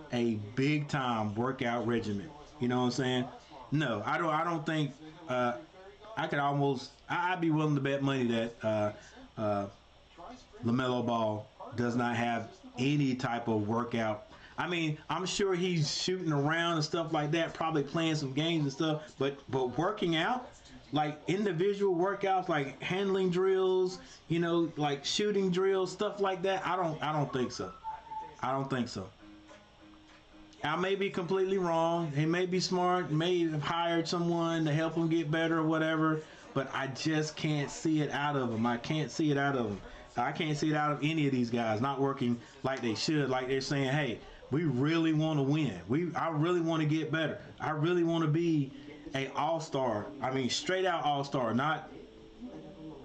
big time workout regimen. You know what I'm saying? No, I don't think I'd be willing to bet money that LaMelo Ball does not have any type of workout. I mean, I'm sure he's shooting around and stuff like that, probably playing some games and stuff, but working out, like individual workouts, like handling drills, you know, like shooting drills, stuff like that, I don't think so. I don't think so. I may be completely wrong. He may be smart, may have hired someone to help him get better or whatever, but I just can't see it out of him. I can't see it out of him. I can't see it out of any of these guys not working like they should, like they're saying, hey, we really want to win. I really want to get better. I really want to be a all-star. I mean, straight out all-star, not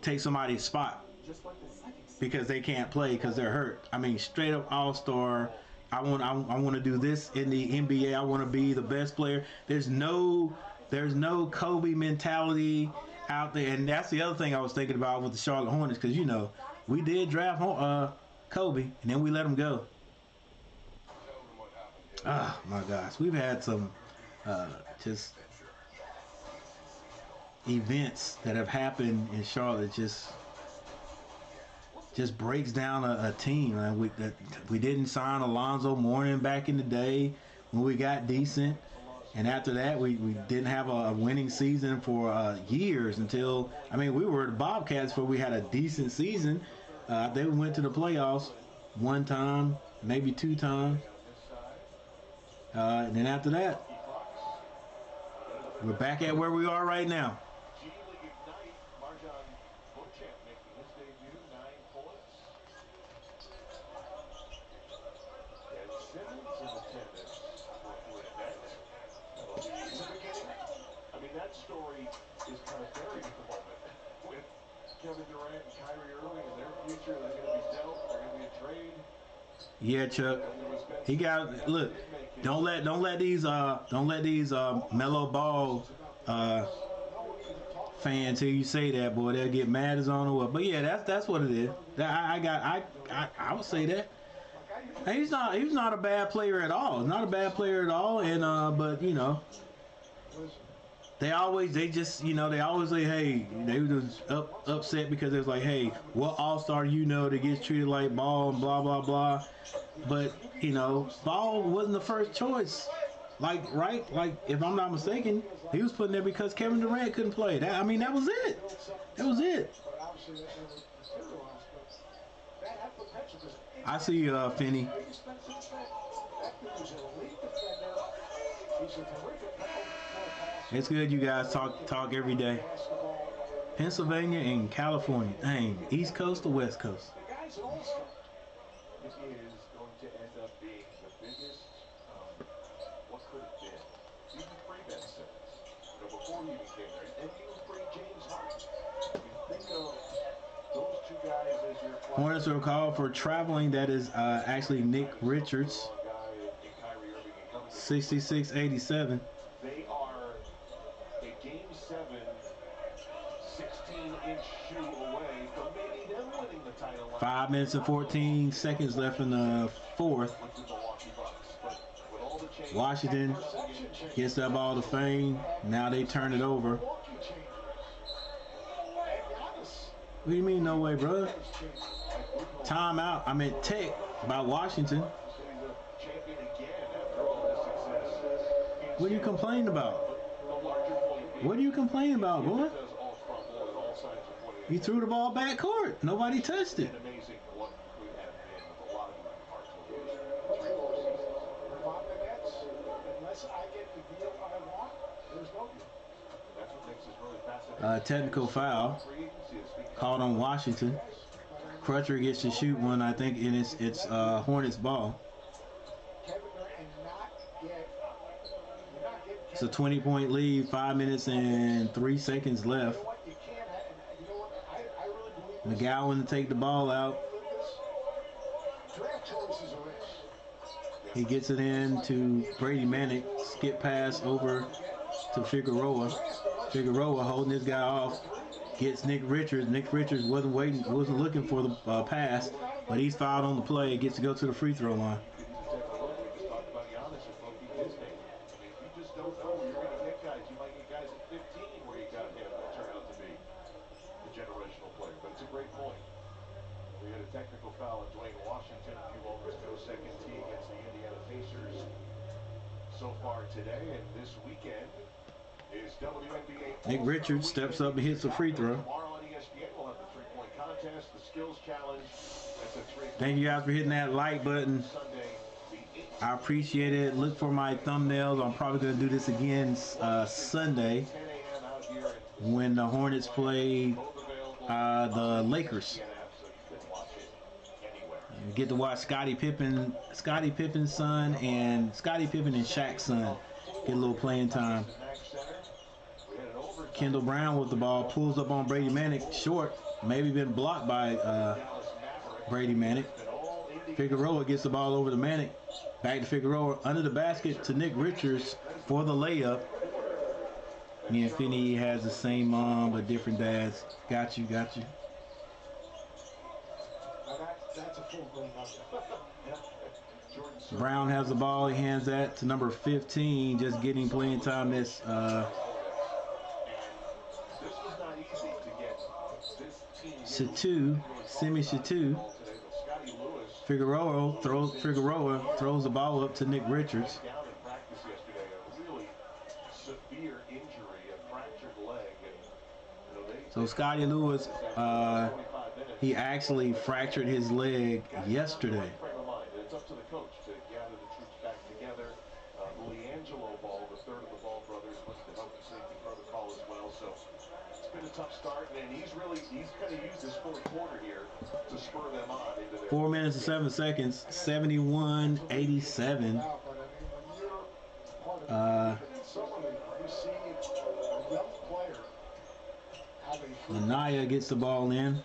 take somebody's spot because they can't play because they're hurt. I mean, straight up all-star. I want to do this in the NBA. I want to be the best player. There's no Kobe mentality out there, and that's the other thing I was thinking about with the Charlotte Hornets, because you know we did draft Kobe and then we let him go. Oh my gosh, we've had some just events that have happened in Charlotte just breaks down a team. We didn't sign Alonzo Mourning back in the day when we got decent, and after that we didn't have a winning season for years until, I mean, we were the Bobcats where we had a decent season. They went to the playoffs one time, maybe two times. And then after that, we're back at where we are right now. I mean, that story is kind of buried at the moment with Kevin Durant and Kyrie Irving and their future. They're going to be dealt. They're going to be a trade. Yeah, Chuck. He got, look. Don't let these Melo Ball fans hear you say that, boy. They'll get mad as on or what. But yeah, that's what it is. I would say that. He's not a bad player at all. Not a bad player at all. And but you know, they always say, hey, they was upset because it was like, hey, what all-star you know that gets treated like Ball and blah blah blah. But you know, Ball wasn't the first choice. Like, right? Like, if I'm not mistaken, he was put in there because Kevin Durant couldn't play. That was it. That was it. I see you, Finney. It's good you guys talk every day. Pennsylvania and California. Dang, East Coast or West Coast? It is going to end up being the biggest, what could have been? Even pre-Ben Simmons, before he even came there, and even pre-James Harden. You think of those two guys as your Hornets are called for traveling. That is actually Nick Richards. 66-87. They are a Game 7, 16-inch shoe away from maybe them winning the title. 5 minutes and 14 seconds left in the fourth. Washington gets that ball to Fame. Now they turn it over. What do you mean, no way, bro? Timeout. I meant tech by Washington. What are you complaining about? What are you complaining about, boy? You threw the ball back court. Nobody touched it. Technical foul called on Washington. Crutcher gets to shoot one, I think, and it's Hornets ball. It's a 20-point lead, 5 minutes and 3 seconds left. McGowan to take the ball out. He gets it in to Brady Manick. Skip pass over to Figueroa. Figueroa holding this guy off. Gets Nick Richards. Nick Richards wasn't looking for the pass, but he's fouled on the play. Gets to go to the free throw line. Technical foul on Dwayne Washington a few moments ago, second tee against the Indiana Pacers so far today, and this weekend is WNBA. Nick Richards steps up and hits a free throw. Tomorrow on ESPN we'll have the three-point contest, the skills challenge. Thank you guys for hitting that like button. I appreciate it. Look for my thumbnails. I'm probably going to do this again Sunday when the Hornets play the Lakers. You get to watch Scottie Pippen's son, and Scottie Pippen and Shaq's son get a little playing time. Kendall Brown with the ball, pulls up on Brady Manick, short, maybe been blocked by Brady Manick. Figueroa gets the ball over to Manick, back to Figueroa, under the basket to Nick Richards for the layup. Me and Finney has the same mom but different dads. Got you. That's a full grown up. Brown has the ball. He hands that to number 15, just getting playing time. That's Shatu, Semi Shatu. Figueroa throws the ball up to Nick Richards. So Scotty Lewis, he actually fractured his leg yesterday. It's up to the coach to gather the troops back together. Liangelo Ball, the third of the Ball brothers, went to the health and safety protocol as well. So it's been a tough start, and he's kind of used this fourth quarter here to spur them on into their 4 minutes and 7 seconds, 71-87. Anaya gets the ball in.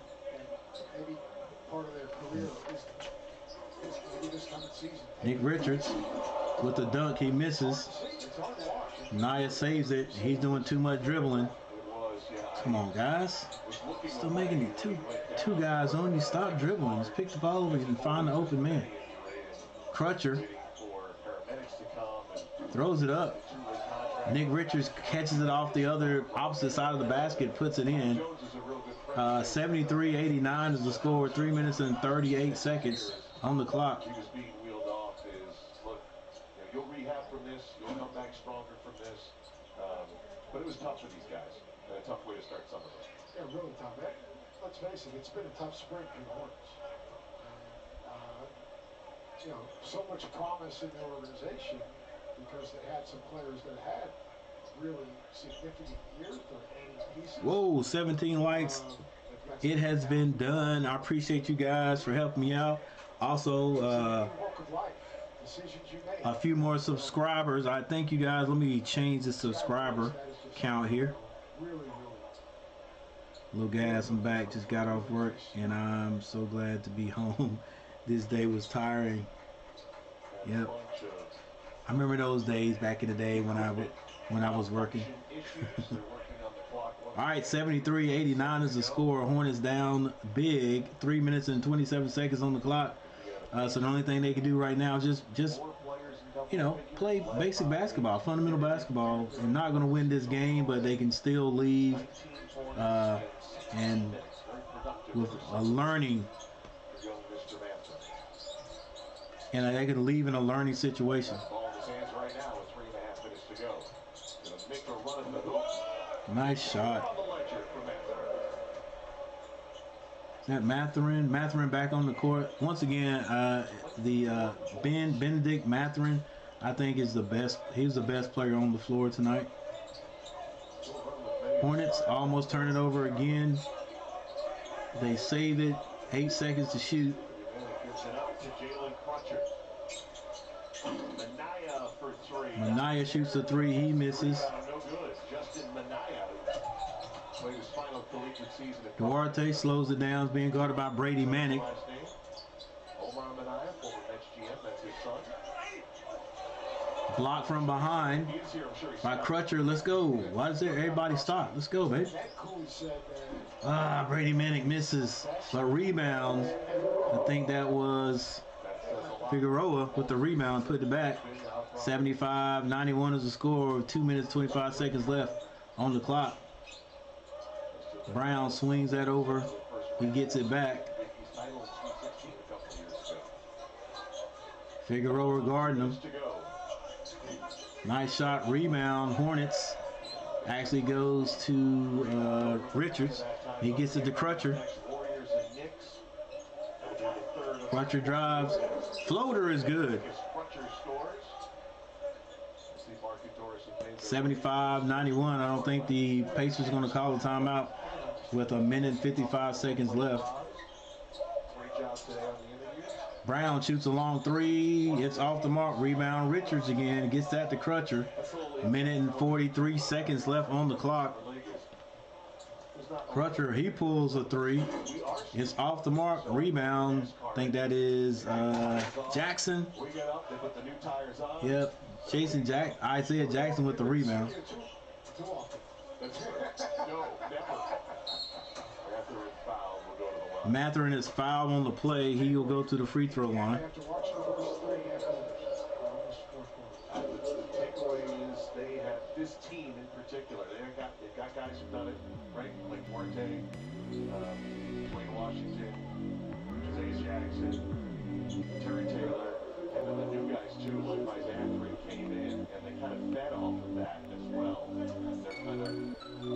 Nick Richards with the dunk, he misses. Naya saves it. He's doing too much dribbling. Come on, guys. Still making it two guys on you. Stop dribbling. Just pick the ball over and find the open man. Crutcher throws it up. Nick Richards catches it off the opposite side of the basket, puts it in. 73-89 is the score. 3 minutes and 38 seconds on the clock. You'll rehab from this. You'll come back stronger from this. But it was tough for these guys. A tough way to start some of them. Yeah, really tough. Let's face it, it's been a tough spring for the Hornets. So much promise in their organization because they had some players that had really significant years for adding pieces. Whoa, 17 likes. It has been done. I appreciate you guys for helping me out. Also, a few more subscribers. I thank you guys. Let me change the subscriber count here. Little gas, I'm back. Just got off work, and I'm so glad to be home. This day was tiring. Yep. I remember those days back in the day when I was working. All right, 73-89 is the score. Hornets down big. 3 minutes and 27 seconds on the clock. So the only thing they can do right now is just you know, play basic basketball, fundamental basketball. They're not going to win this game, but they can still leave and with a learning. And they can leave in a learning situation. Nice shot. Is that Mathurin? Mathurin back on the court. Once again, Benedict Mathurin, I think is the best. He's the best player on the floor tonight. Hornets almost turn it over again. They save it. 8 seconds to shoot. Minaya shoots a three. He misses. Duarte slows it down. Is being guarded by Brady Manick. Block from behind by Crutcher. Let's go. Why does everybody stop? Let's go, baby. Brady Manick misses. But rebound. I think that was Figueroa with the rebound. Put it back. 75-91 is the score. 2 minutes, 25 seconds left on the clock. Brown swings that over. He gets it back. Figueroa guarding him. Nice shot. Rebound. Hornets actually goes to Richards. He gets it to Crutcher. Crutcher drives. Floater is good. 75-91. I don't think the Pacers are going to call a timeout with 1 minute and 55 seconds left. Brown shoots a long three. It's off the mark. Rebound. Richards again. Gets that to Crutcher. 1 minute and 43 seconds left on the clock. Crutcher, he pulls a three. It's off the mark. Rebound. I think that is Jackson. Yep. Isaiah Jackson with the rebound. Mathurin is fouled on the play. He will go to the free throw line. The takeaway is they have this team in particular. They've got guys who've done it, right? Like Duarte, Dwayne Washington, Isaiah Jackson, Terry Taylor, and then the new guys too, led by Zachary, came in, and they kind of fed off of that as well. They're kind of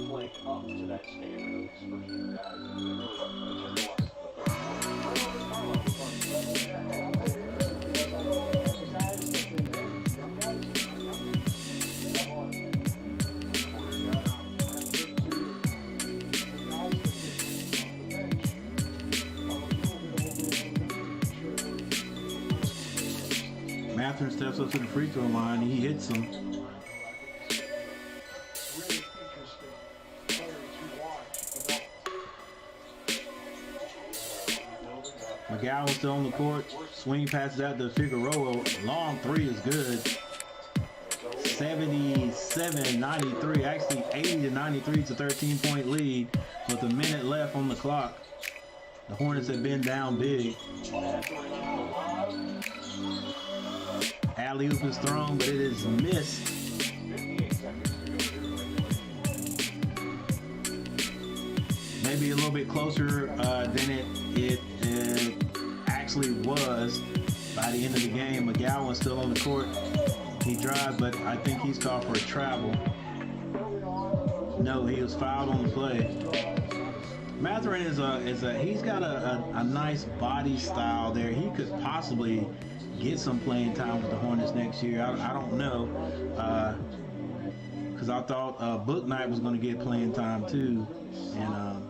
playing up to that standard of these first-year guys. And they really materialized Mathurin steps up to the free throw line. He hits him. McGowan still on the court. Swing passes out to Figueroa. Long three is good. 77-93. Actually 80-93. It's a 13-point lead with a minute left on the clock. The Hornets have been down big. Alley-oop is thrown, but it is missed. Maybe a little bit closer than it actually was by the end of the game. McGowan's still on the court. He drives, but I think he's called for a travel. No, he was fouled on the play. Mathurin he's got a nice body style there. He could possibly get some playing time with the Hornets next year. I don't know, because I thought Book Knight was going to get playing time too, and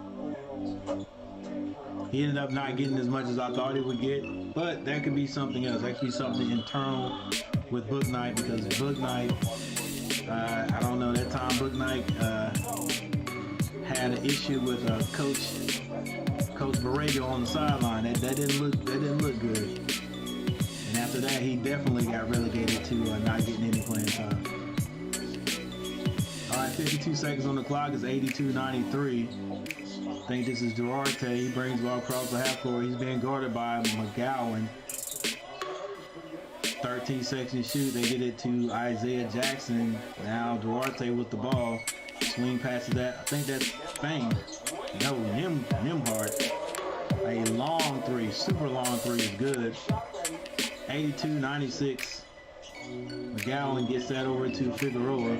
He ended up not getting as much as I thought he would get, but that could be something else. That could be something internal with Booknight, because Booknight, I don't know, that time Booknight had an issue with Coach Borrego on the sideline. That didn't look good. And after that, he definitely got relegated to not getting any playing time. All right, 52 seconds on the clock. It's 82-93. I think this is Duarte. He brings the ball across the half court. He's being guarded by McGowan. 13 seconds to shoot. They get it to Isaiah Jackson. Now Duarte with the ball. Swing passes that. I think that's Fang. No, Nimhart. A long three, super long three is good. 82-96. McGowan gets that over to Figueroa.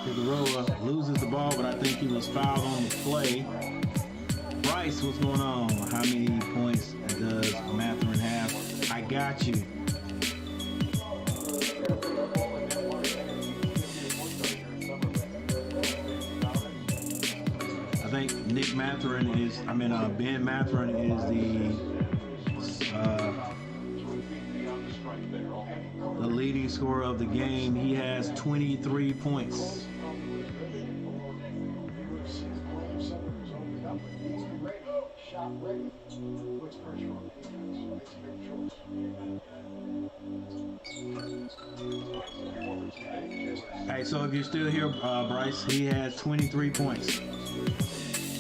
Figueroa loses the ball, but I think he was fouled on the play. Bryce, what's going on? How many points does Mathurin have? I got you. I think Ben Mathurin is the leading scorer of the game. He has 23 points. Hey, so if you're still here, Bryce, he has 23 points.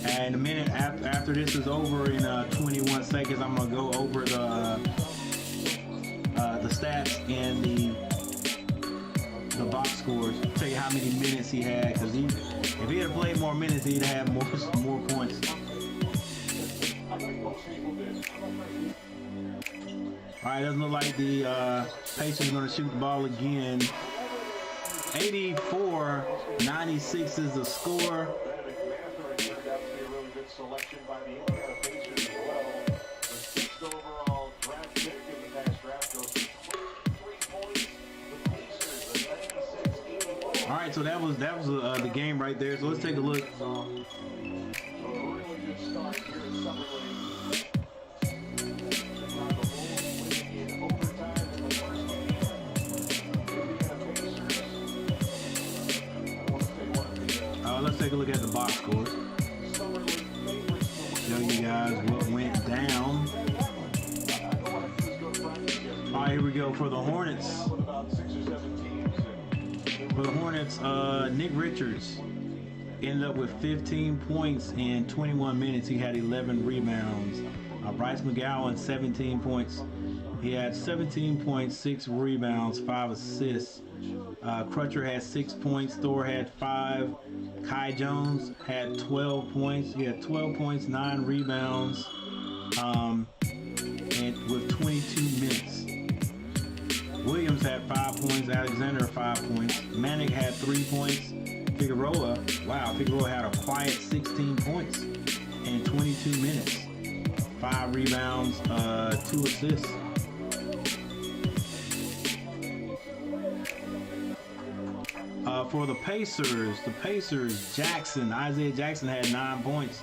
And a minute after this is over, in 21 seconds, I'm gonna go over the stats and the box scores. Tell you how many minutes he had, because if he had played more minutes, he'd have more points. All right, doesn't look like the Pacers are going to shoot the ball again. 84-96 is the score. Selection by the Indiana Pacers as well. The 6th overall draft pick in the past draft goes to 23 points. The Pacers are 96-84. All right, so that was the game right there. So let's take a look. So a really good start here in Summer League. Chicago Bulls winning in overtime in the first game. Indiana Pacers. I want to say one of the. Let's take a look at the box scores. Show you guys what went down. All right, here we go for the Hornets. For the Hornets, Nick Richards ended up with 15 points in 21 minutes. He had 11 rebounds. Bryce McGowan, 17 points. He had 17 points, 6 rebounds, 5 assists. Crutcher had 6 points. Thor had 5. Kai Jones had 12 points. He had 12 points, 9 rebounds, and with 22 minutes. Williams had 5 points. Alexander 5 points. Manick had 3 points. Figueroa had a quiet 16 points in 22 minutes. 5 rebounds, 2 assists. For the Pacers, Isaiah Jackson had 9 points.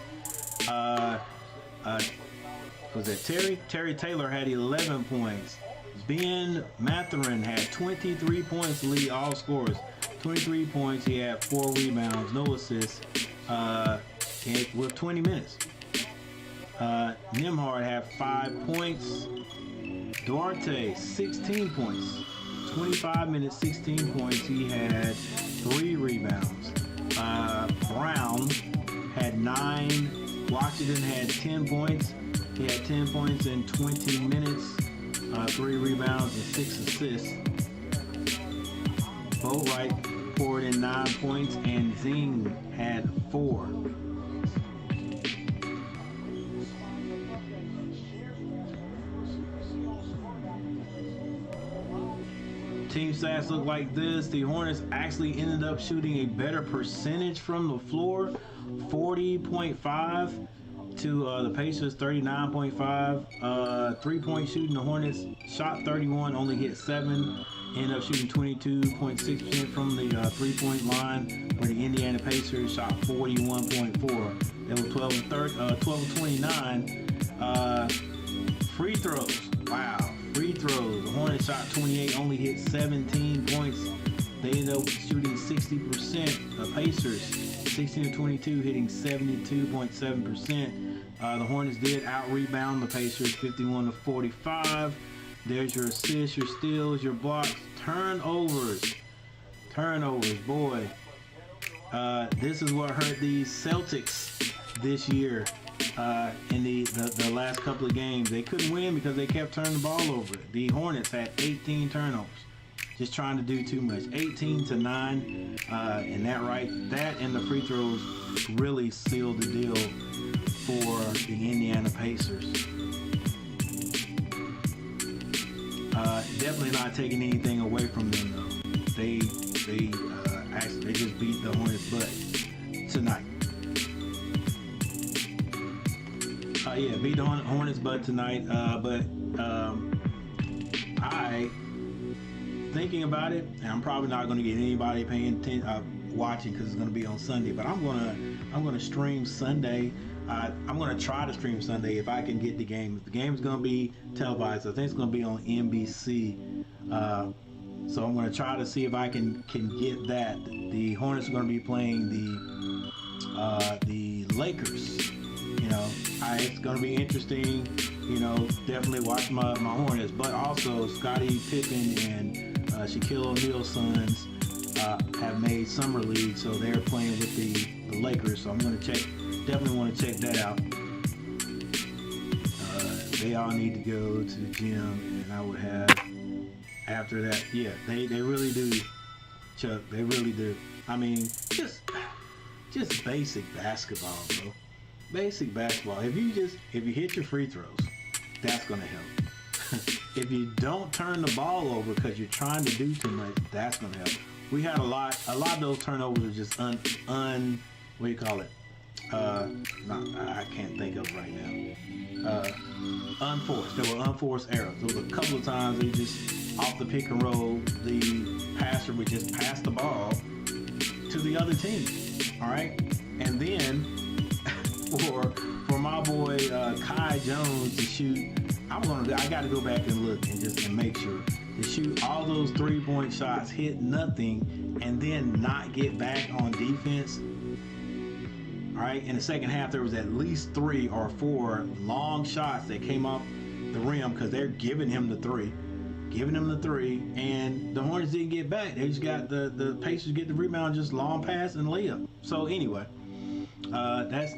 Was that Terry? Terry Taylor had 11 points. Ben Mathurin had 23 points to lead all scorers. 23 points. He had 4 rebounds, no assists, with 20 minutes. Nimhard had 5 points. Duarte, 16 points. 25 minutes, 16 points. He had 3 rebounds. Brown had 9. Washington had 10 points. He had 10 points in 20 minutes, 3 rebounds and 6 assists. Boatwright poured in 9 points, and Zing had 4. Team stats look like this. The Hornets actually ended up shooting a better percentage from the floor, 40.5 to the Pacers 39.5. 3-point shooting, the Hornets shot 31, only hit 7. Ended up shooting 22.6% from the 3-point line, where the Indiana Pacers shot 41.4. They were 12 of 29. Free throws. Wow, free throws. The Hornets shot 28, only hit 17 points. They ended up shooting 60%. The Pacers, 16 of 22, hitting 72.7%. The Hornets did out-rebound the Pacers, 51 to 45. There's your assists, your steals, your blocks, turnovers. Turnovers, boy. This is what hurt the Celtics this year in the last couple of games. They couldn't win because they kept turning the ball over. The Hornets had 18 turnovers. Just trying to do too much. 18 to 9. And that and the free throws really sealed the deal for the Indiana Pacers. Definitely not taking anything away from them though. They just beat the Hornets' butt tonight. Beat the Hornets' butt tonight. But I thinking about it, and I'm probably not going to get anybody paying watching because it's going to be on Sunday. But I'm gonna stream Sunday. I'm going to try to stream Sunday if I can get the game. If the game is going to be televised, I think it's going to be on NBC. So I'm going to try to see if I can get that. The Hornets are going to be playing the Lakers. You know, it's going to be interesting. You know, definitely watch my Hornets, but also Scottie Pippen and Shaquille O'Neal's sons have made summer league, so they're playing with the Lakers. So I'm going to definitely want to check that out. They all need to go to the gym, and I would have after that. Yeah, they really do, Chuck. They really do. I mean, just basic basketball, bro. Basic basketball. If you hit your free throws, that's gonna help. If you don't turn the ball over because you're trying to do too much, that's gonna help. We had a lot of those turnovers are just what do you call it? I can't think of right now. Unforced. There were unforced errors. There was a couple of times they just off the pick and roll, the passer would just pass the ball to the other team. All right, and then for my boy Kai Jones to shoot, I got to go back and look and make sure to shoot all those 3-point shots, hit nothing, and then not get back on defense. All right, in the second half, there was at least 3 or 4 long shots that came off the rim because they're giving him the three, and the Hornets didn't get back. They just got the Pacers get the rebound, just long pass and layup. So anyway, that's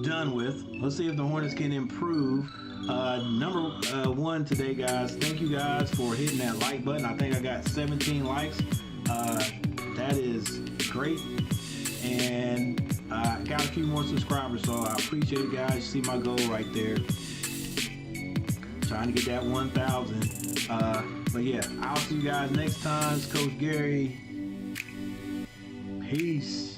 done with. Let's see if the Hornets can improve. Number 1 today, guys. Thank you guys for hitting that like button. I think I got 17 likes. That is great. And I got a few more subscribers, so I appreciate it, guys. See my goal right there. Trying to get that 1,000. But yeah, I'll see you guys next time. It's Coach Gary. Peace.